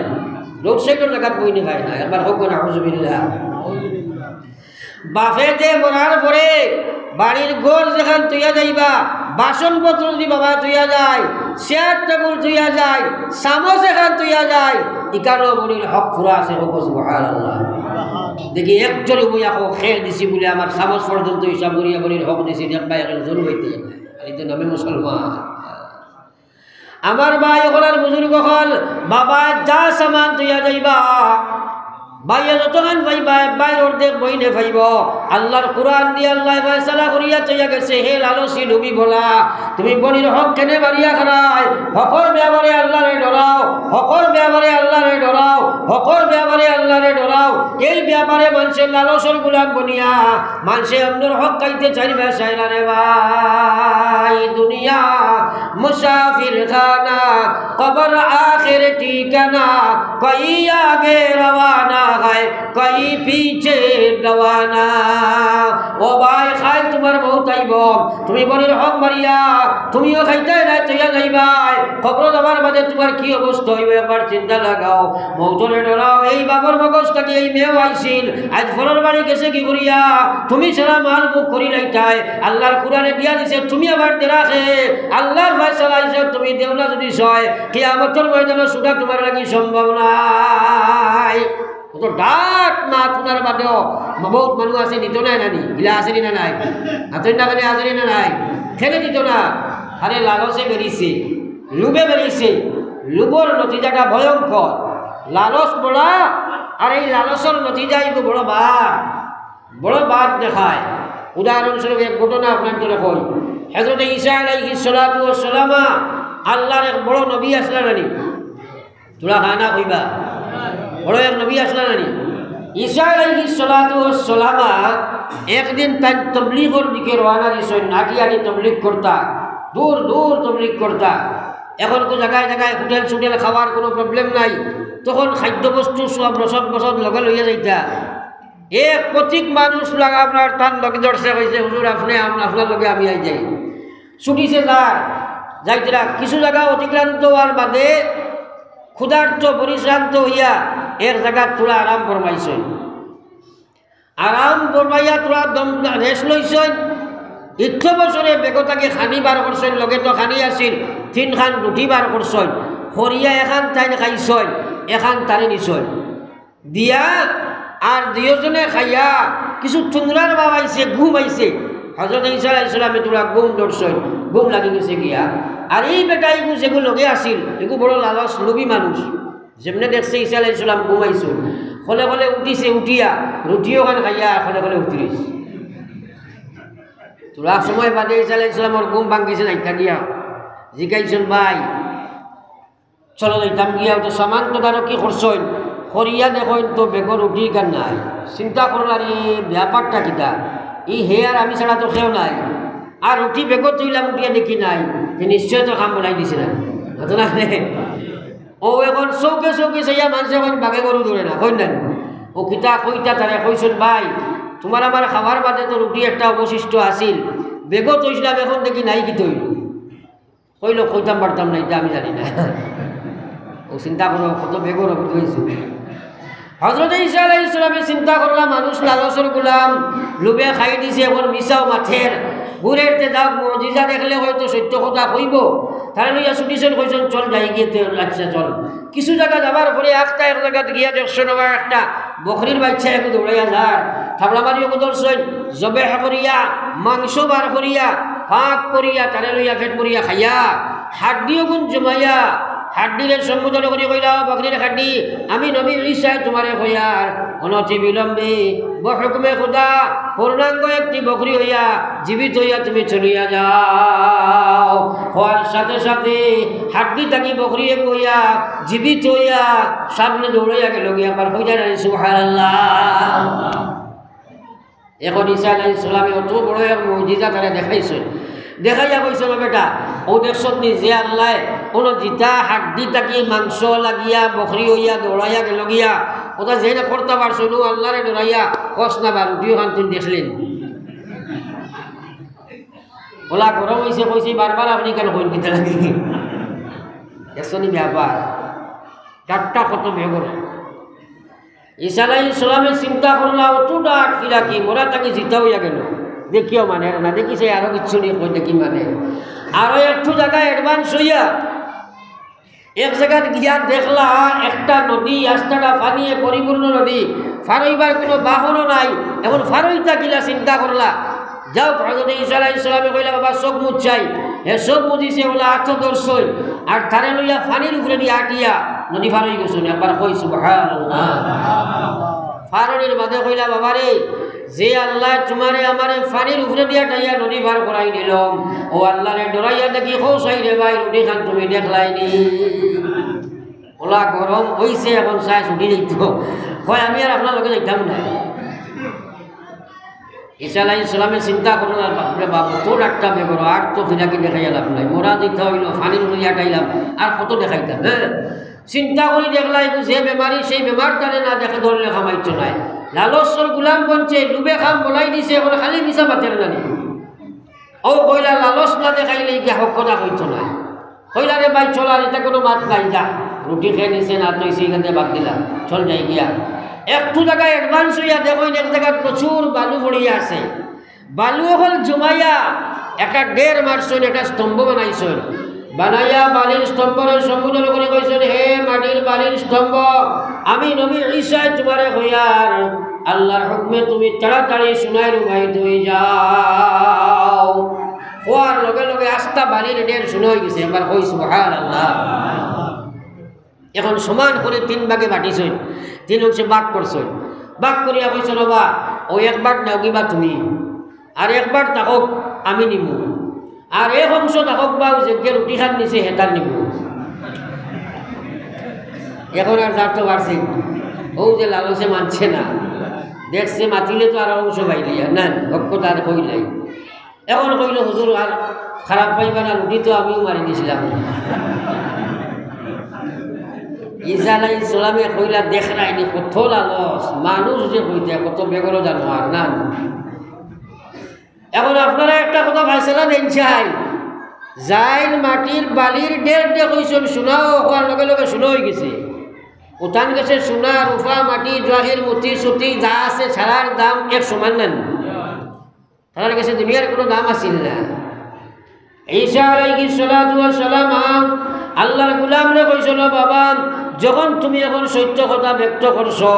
রোড সাইডের জায়গাত বইনে ভাই না। একবার হোক না হুজুবিল্লাহ, বাপে যে মরার পরে বাড়ির ঘর যেখান তুইয়া যাইবা বাসনপত্র যদি বাবা তুইয়া যায়, চেয়ার টেবুল তুইয়া যায়, চামচ এখান তুইয়া যায়, ইকানো বলির হক ফুরা আছে হোক সুবহানাল্লাহ। দেখি একজনে বই আকৌ খেল দিছি বলে আমার চামচ পর্যন্ত হিসাব করিয়া বলির হক দিছি, দেখবা এখন জোর হইতে এই তো নামে মুসলমান। আমার ভাই ওখানে বুজুর্গ হল বাবা যা সামান তুইয়া যাইবা বাইরে যতক্ষণ পাইবা বাইর অর্ধেক বইনে পাইব। আল্লাহর কোরআন দিয়ে আল্লাহ ফয়সালা করিয়া তৈয়া গেছে, হে লালসি নবী বলা তুমি বনির হক কেনে বাড়িয়া খারায়, হকর ব্যাপারে আল্লাহরে ডরাও, হকর ব্যাপারে আল্লাহরে ডরাও, হকর ব্যাপারে আল্লাহরে ডরাও। এই ব্যাপারে মানুষের লালসর গুলাম বনিয়া মানুষে আপনার হক খাইতে চাইবে চাইলা রে ভাই। দুনিয়া মুসাফির খানা কবর আখির ঠিকানা, কই আগে রওয়ানা है कई पीछे रवाना। ও ভাই খাই তোমার বহুত আইব, তুমি বলির হক মারিয়া তুমিও খাইতে নাই তৈয়া যাইবাই, খবর যাবার বাদে তোমার কি অবস্থা হইবে একবার চিন্তা লাগাও। মৌতরে ডরাও, এই বাবর মগজটাকে এই মেয়েও আইছিল আজ ফলর বাড়ি গেছে কি করিয়া, তুমি সারা মাল বুক করি লাইতাই। আল্লাহর কোরআনে দিয়া দিছে তুমি আবার দেরাখে আল্লাহর ফয়সালা আইছে, তুমি দেও না যদি সয় কিয়ামতের ময়দানে সুদা তোমার লাগি সম্ভব নাই। তো ডাক না আপনার বাদেও বহুত মানুষ আছে দিত নাই নানি ইলা আছে না নাই হাতের না কানে আছে না নাই খেলে দিত না আরে লালসে বেরিয়েছে লুবে বেরিয়েছে লুবর নতিজাটা ভয়ঙ্কর লালস বড়া আর এই লালসর নতিজা এগুলো বড় বাদ দেখায় উদাহরণস্বরূপ এক ঘটনা আপনার তোরা কই হযরত ঈসা আলাইহিস সালাতু ওয়াস সালামা আল্লাহর এক বড় নবী আসলেন নানি তোরা খানা কইবা বড় এক নবী আসলেন নানি ঈসা আলাইহিস সালাতু ওয়াস সালামা একদিন তাই তাবলীগের দিকে রওনা দিছেন নাকি আনি তাবলীগ করতা দূর দূর তাবলীগ করতা এখন তো জায়গায় জায়গায় হোটেল সুটেল খাওয়ার কোনো প্রবলেম নাই তখন খাদ্যবস্তু সব রসদ বসদ লগে লইয়া যাইতা এক প্রতীক মানুষ লাগা আপনার তার লগে ধরছে কইছে হুজুর আপনি আপনার লগে আমি আই যাই ছুটিছে যাইতরা কিছু জায়গা অতিক্রান্ত হওয়ার বাদে ক্ষুধার্ত পরিশ্রান্ত হইয়া এর জায়গা তোরা আরাম ফরমাইছেন আরাম ফরমাইয়া তোরা দম রেস্ট লইছেন ইচ্ছ বছরে বেগতাকে খানি বার করছেন লগে তো খানি আছিল 3 খান রুটি বার করছেন খরিয়া এখান তাই খাইছেন এখান তারে নিছেন দিয়া আর দুজনে খাইয়া কিছু ঠুংরার বাবাইছে ঘুম আইছে হযরত ঈসা আলাইহিস সালামে তোরা ঘুম ধরছেন ঘুম লাগি গেছে গিয়া আর এই বেটা এগু যেগুলো লগে আসিল এগু বড় লালস লোভী মানুষ যেমনে দেখছে ঈসা আলাইহিস সালাম ঘুমাইছে হলে হলে উঠিছে উঠিয়া রুটিও খান খাইয়া হলে হলে উঠিছে তোরা সময় বাদে ঈসা আলাইহিস সালামের ঘুম ভাঙ্গিছে নাইকা গিয়া জিগাইছেন ভাই চলো যাইতাম গিয়া তো সামান তো তারও কি করছেন করিয়া দেখেন তো বেগর উঠি গান নাই চিন্তা করলার এই ব্যাপারটা কিটা এই হে আর আমি ছাড়া তো কেউ নাই আর উঠি বেগর তুইলাম উঠিয়া দেখি নাই যে নিশ্চয় তো কাম বলাই দিছে না ঘটনা ও এখন চৌকে চৌকে চাইয়া মানুষ এখন বাঘে গরু ধরে না কই না ও কিতা কইতা তারে কইছেন ভাই তোমার আমার খাবার বাদে তো রুটি একটা অবশিষ্ট আছিল বেগর তৈছিলাম এখন দেখি নাই কি তৈল কইল কইতাম পারতাম না এটা আমি জানি না ও চিন্তা করো কত বেগর হয়েছে হযরত ঈসা আলাইহিস সালামে চিন্তা করলাম মানুষ লালসর গোলাম লোভে খাই দিছে এখন মিশাও মাঠের ঘুরেতে যাও মুজিজা দেখলে হয়তো সত্য কথা কইব তারা লইয়া ছুটিছেন কইছেন চল যাই গিয়ে আচ্ছা চল কিছু জায়গা যাবার পরে একটা এক জায়গা গিয়া দেখছেন আবার একটা বকরির বাচ্চা একটু দৌড়াইয়া যার থাবলামারিও ধরছেন জবেহ করিয়া মাংস বার করিয়া ভাত করিয়া তারা লইয়া পেট করিয়া খাইয়া হাড্ডিও গুণ জমাইয়া হাড্ডিরে সম্বোধন করি কইলা বকরির হাড্ডি আমি নবী ঈসা তোমারে কইয়ার অনতি বিলম্বে বহুকুমে খোদা পূর্ণাঙ্গ একটি বকরি হইয়া জীবিত হইয়া তুমি চলিয়া যাও হওয়ার সাথে সাথে হাড্ডি থাকি বকরি হইয়া জীবিত হইয়া সামনে দৌড়াইয়া গেল গিয়া পার হইয়া সুবহানাল্লাহ এখন ঈসা আলাইহিস সালামে অত বড় এক মুজিজা তারা দেখাইছে দেখাইয়া কইছে বেটা ও দেখছত নি যে আল্লাহ কোনো জিতা হাড্ডি থাকি মাংস লাগিয়া বকরি হইয়া দৌড়াইয়া গেল গিয়া ওটা যে না করতে পারছো নো আল্লাহরে ডরাইয়া কস না বার উঠিও খান তুই দেখলেন ওলা গরম হয়েছে কইছে বারবার আপনি কেন কইন কিতা লাগি একশনি ব্যাপার ডাক্তার কত বেগর ঈসা আলাইহিস সালামে চিন্তা করলা অত ডাক ফিরা কি মোরা তাকে জিতা হইয়া গেল দেখিও মানে না দেখিছে আরো কিছু নিয়ে কই দেখি মানে আরো একটু জায়গায় অ্যাডভান্স হইয়া এক জায়গায় গিয়া দেখলা একটা নদী রাস্তাটা পানিয়ে পরিপূর্ণ নদী ফারইবার কোনো বাহনও নাই এখন ফারইতা গিলা চিন্তা করলা যাও হযরত ঈসা আলাইহিস সালামে কইলা বাবা চোখ মুছাই হে চোখ মুছিছে বলে আত্ম দর্শন আর তারে লইয়া পানির উপরে দিয়ে আটিয়া নদী পার হয়ে গেছে একবার কই সুবহানাল্লাহ ফারনির বাদে কইলা বাবারে যে আল্লাহ তোমারে আমারে পানির উপরে দিয়া টাইয়া নদী পার করাই দিলাম ও আল্লাহরে ডরাইয়া দেখি খোসাই রে ভাই নদী খান তুমি দেখলাইনি ওলা গরম হইছে এখন চাই ছুটি যাইত কয় আমি আর আপনার লগে যাইতাম না ঈসা আলাইহিস সালামে চিন্তা করলেন বাপরে বাপ তোর একটা বেগর আর তো ফিরাকি দেখাইয়া লাভ নাই মোরা দিতে হইল পানির উপরে আটাইলাম আর কত দেখাইতাম হ্যাঁ চিন্তা করি দেখলাই যে বেমারি সেই বেমারটারে না দেখে ধরলে খামাইতো নাই লালসর গুলাম বনছে ডুবে খাম বলাই দিছে এখন খালি মিশা পাতের নানি ও কইলা লালস না দেখাইলে গিয়া হক কথা কইতো না কইলা রে ভাই চলার এটা কোনো মাত নাই যা রুটি খেয়ে নিছে না তো সেইখানে বাদ দিলাম চল যাই গিয়া একটু জায়গায় অ্যাডভান্স হইয়া দেখুন এক জায়গায় প্রচুর বালু পড়িয়া আছে বালু হল জমাইয়া একটা ডের মারছেন একটা স্তম্ভ বানাইছেন বানাইয়া বালির স্তম্ভরে সম্বোধন করে কইছেন, হে মাটির বালির স্তম্ভ, আমি নবী ঈসা তোমারে কইয়ার আল্লাহর হুকমে তুমি তাড়াতাড়ি সোনায় রূপায়িত হয়ে যাও। হওয়ার লগে লগে আস্তা বালির ঢের শুনে হয়ে গেছে। একবার কই সুবহানাল্লাহ। এখন সমান করে 3 ভাগে বাটিছেন, 3 অংশে ভাগ করছেন। ভাগ করিয়া কইছেন, বাবা ওই একবার নাও কিবা তুমি, আর একবার তাকক আমি নিব, আর এক অংশ তাকক বা যে রুটি খান নিছে হেতার নিব। এখন আর যার তো পারছে ও যে লালসে মানছে না, দেখছে মাতিলে তো আর অংশ পাইলি না, ভক্তটা আর কইলাই। এখন কইল, হুজুর আর খারাপ পাইবা না, রুটি তো আমিও মারি দিয়েছিলাম। ঈসা আলাইহিস সালামে কইলা, দেখ রাইনি কত লালস মানুষ যে কইতে কত বেগরো জানোয়ার না। এখন আপনারা একটা কথা ফাইসলা দেন চাই, যাইন মাটির বালির ঢের ডে কইছেন শোনাও, হওয়ার লগে লগে শুনো হয়ে গেছে। উঠান গেছে সোনা রূপা মাটি জহির মতি সুতি যা আছে ছাড়ার দাম এক সমান নেন। তার কাছে দুনিয়ার কোনো দাম আসিল না। ঈসা আলাইহিস সালাতু ওয়াস সালাম আল্লাহর গোলামরে কইছিল, বাবা যখন তুমি এখন সত্য কথা ব্যক্ত করছো,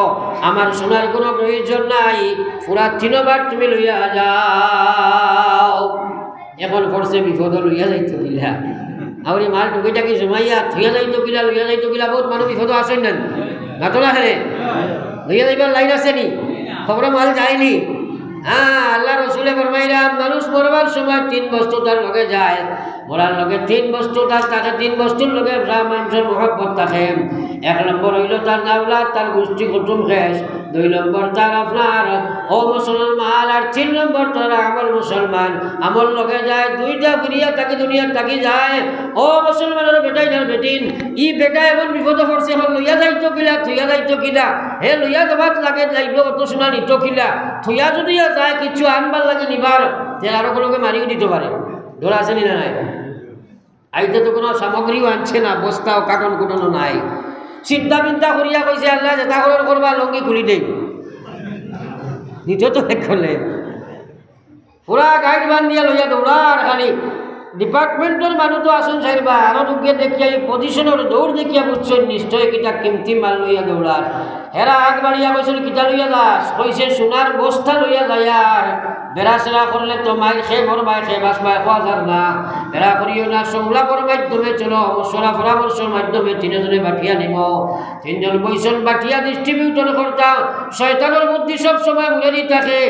আমার শোনার কোনো প্রয়োজন নাই, পুরা 3 বার তুমি লইয়া যাও। এখন পড়ছে বিপদ, লইয়া যাইতো কিলা আউরি মাল টুকিটাকি জমাইয়া থইয়া যাইতো কিলা, লইয়া যাইতো কিলা। বহুত মানুষ বিপদ আসেন না, ঘটনা খেলে লইয়া যাইবার লাইন আছে নি, খবর মাল যায়নি। হ্যাঁ, আল্লাহ রসুলে ফরমাইরা মানুষ মরবার সময় 3 বস্তু তার লগে যায়, মরার লগে 3 বস্তু তার থাকে, 3 বস্তুর লগে মানুষের মহব্বত থাকে। 1 নম্বর হইল তার আওলাদ, তার গোষ্ঠী কুটুম শেষ। 2 নম্বর তার আপনার ও মুসলমান, আর 3 নম্বর তার আমল মুসলমান, আমল লগে যায়। 2টা ঘুরিয়া তাকে দুনিয়ার তাকি যায়। ও মুসলমানের বেটাই যার বেটিন, ই বেটা এমন বিপদ পড়ছে, এখন লইয়া যাইতো কিলা, থইয়া যাইতো কিলা, হে লইয়া যাবার লাগে যাইব অত শোনা নিত কিলা, থইয়া যদি যায় কিছু আনবার লাগে নিবার, তেল আরো কোনোকে মারিও দিতে পারে। ধরা আছে নি না নাই? আইতে তো কোনো সামগ্রীও আনছে না, বস্তাও কাটন কুটনও নাই। চিন্তা চিন্তা করিয়া কইছে, আল্লাহ যেটা করবা লঙ্গি খুলি দেই, নিতে তো এক করলে পুরা গাইড বান দিয়া লইয়া দৌড়ার। খালি ডিপার্টমেন্টের মানুষ তো আসুন সাইবা, আরো ঢুকিয়ে দেখিয়া এই পজিশনের দৌড় দেখিয়া বুঝছেন নিশ্চয় কিটা কিমতি মাল লইয়া দৌড়ার। হেরা আগ বাড়িয়া কইছেন, কিটা লইয়া যাস? কইছে সোনার বস্তা লইয়া যায়। আর বেড়াচেরা করলে তো মায়ের খেয়ে মরবাই, খেয়ে বাসবাই, খাওয়া যার না। বেড়া করিও না, সংলাপের মাধ্যমে চলো, মশলা পরামর্শের মাধ্যমে 3 জনে বাটিয়া নিব। 3 জন বইছেন বাটিয়া ডিস্ট্রিবিউটর করতাম। শয়তানের বুদ্ধি সব সময় মুড়ে থাকে।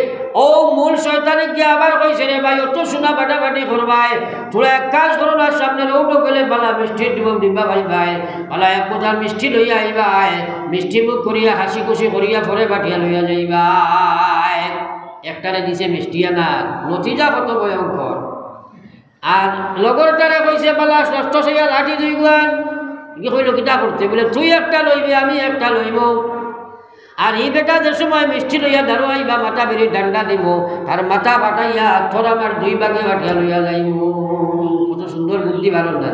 ও মূল শয়তানে গিয়ে আবার কইছে, রে ভাই অত সোনা বাটাবাটি করবাই, তোরা এক কাজ করো না, সামনে রৌটো গেলে বালা মিষ্টি দিবা ভাই ভাই, বালা 1 বোতল মিষ্টি লইয়া আইবাই, মিষ্টি মুখ করিয়া হাসি খুশি করিয়া পরে বাটিয়া লইয়া যাইবাই। একটারে দিছে মিষ্টি আনা, নতিজা কত ভয়ঙ্কর। আর লগরটারে কইছে, বালা 6 সাইয়া লাঠি 2 গুয়ান। কইল কিটা করতে, বলে তুই একটা লইবি আমি একটা লইব। আর এই বেটা যে সময় মিষ্টি লইয়া দাঁড়ো আইবা, মাথা বেরি ডান্ডা দিব, আর মাথা বাটাইয়া থর আমার 2 ভাগে বাটিয়া লইয়া যাইব। কত সুন্দর বুদ্ধি, ভালো না?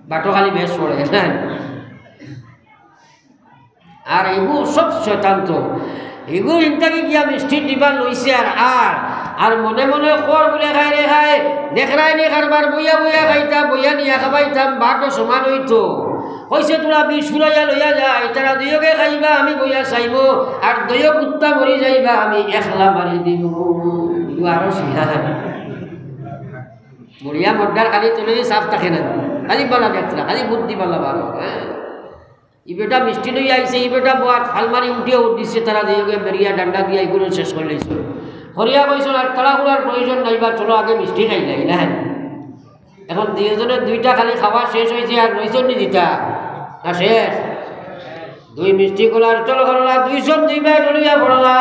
বাটো খালি বেশ পড়ে না। আর এগুলো সব শয়তান্ত, এগুলো ইন্টাকে গিয়া মিষ্টি দিবা লইছে। আর মনে মনে খর বলে খাই রে খাই, দেখরাই নি কারবার বইয়া বইয়া খাইতাম, বইয়া নিয়া খাবাইতাম, বাটো সমান হইতো। কইছে তোরা 20 ফুরাইয়া লইয়া যায়, তারা 2কে খাইবা, আমি বইয়া চাইব, আর 2 কুত্তা মরি যাইবা, আমি একলা মারি দিব। আরো শিখা বড়িয়া মড্ডার খালি চলে সাফ থাকে না, খালি বালা দেখলা, খালি বুদ্ধি বালা ভালো। হ্যাঁ, ই বেটা মিষ্টি লইয়া আইছে, ই বেটা বাট ফালমারি উঠিয়া দিচ্ছে, তারা 2কে বেরিয়া ডান্ডা দিয়া এগুলো শেষ করে লইছে। হরিয়া কইছিল আর তাড়াহুড়ার প্রয়োজন নাইবা, চলো আগে মিষ্টি খাইলাই না। এখন 2 জনের 2টা খালি খাওয়া শেষ হয়েছে, আর রইছেন নি দিতা না শেষ? 2 মিষ্টি গোলার চল করলা, 2 জন 2 ভাই লইয়া পড়লা,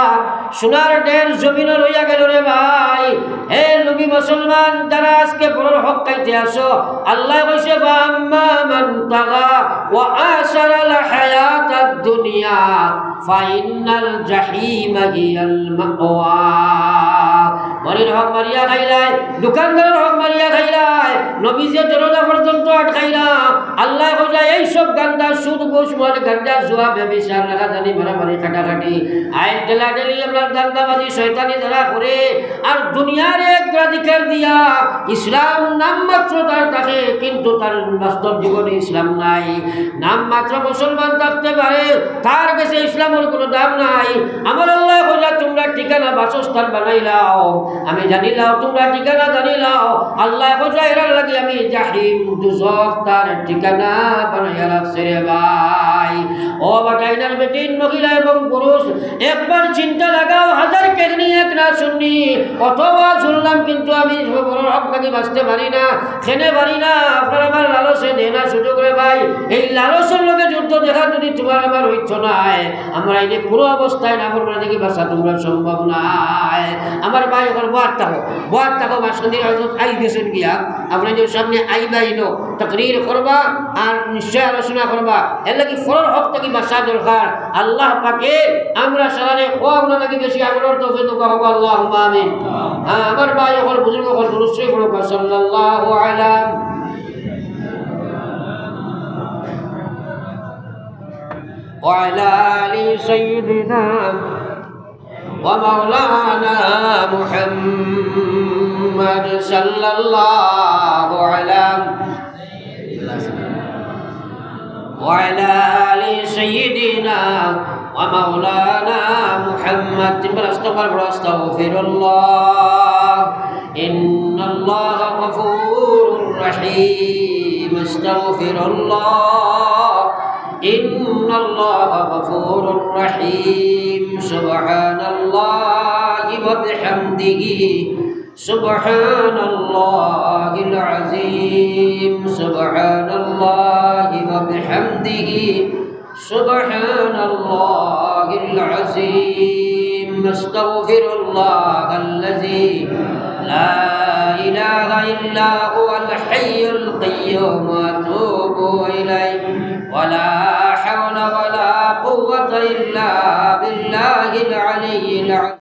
সোনার ঢের জমিন লইয়া গেল রে ভাই। হে নবী মুসলমান যারা আজকে বড় হক খাইতে আসো, আল্লাহ কইছে ফাম্মা মান তাগা ওয়া আশারাল হায়াতাদ দুনিয়া ফাইন্নাল জাহিমা হিয়াল মাওয়া। মরির হক মারিয়া খাইলাই, দোকানদারের হক মারিয়া খাইলাই, নবীজে দরজা পর্যন্ত আটকাইলা। আল্লাহ কইলা এই সব গান্দা সুদ ঘুষ মদ গাঞ্জা জুয়া ব্যভিচার রাগাজানি মারামারি কাটাকাটি আইন ঠেলাঠেলি আপনার গান্দাবাজি শয়তানি যারা করে আর দুনিয়ার এক অধিকার দিয়া ইসলাম নাম মাত্র তার থাকে, কিন্তু তার বাস্তব জীবনে ইসলাম নাই। নাম মাত্র মুসলমান থাকতে পারে, তার কাছে ইসলামের কোনো দাম নাই। আমার আল্লাহ কইলা তোমরা ঠিকানা বাসস্থান বানাইলাও, আমি জানিলাও তোমরা ঠিকানা জানিলাও। আল্লাহ কইলা এরার লাগি আমি জাহিম দুজক তার ঠিকানা বানাইয়া রাখছি রে ভাই। ও বাটাইনার বেটিন মহিলা এবং পুরুষ একবার চিন্তা লাগাও, হাজার কেগনি এক না শুননি অথবা শুনলাম কিন্তু আমি বড় হক থাকি বাঁচতে পারি না, খেনে পারি না। আপনার আমার লালসে দেয় না সুযোগ রে ভাই। এই লালসের লোকে যুদ্ধ দেখা যদি তোমার আমার হইছ নাই, আমরা এই পুরো অবস্থায় না করবো দেখি বাসা তোমরা সম্ভব নাই। আমার ভাই এখন বয়ার থাকো মাসন্দির আই গেছেন গিয়া আপনাদের সামনে আইবাইনো তকরির করবা আর নিশ্চয় আলোচনা করবা। এর লাগি ফরর হক থাকি বাসা দরকার। আল্লাহ পাকে আমরা সারারে হক না থাকি বেশি আগ্রহ তৌফিক দাও আল্লাহুম্মা আমিন। আমার ভাই এখন বুজুর্গ হল দুরূদ শরীফ পড়ো সাল্লাল্লাহু আলা وعلى آل سيدنا ومولانا محمد صلى الله على وعلى آل سيدنا ومولانا محمد أستغفر الله إن الله غفور رحيم استغفر الله إن الله غفور رحيم سبحان الله وبحمده سبحان الله العظيم سبحان الله وبحمده سبحان الله العظيم استغفر الله الذي لا إله إلا هو الحي القيوم وأتوب إليه ولا حول ولا قوة إلا بالله العلي العظيم.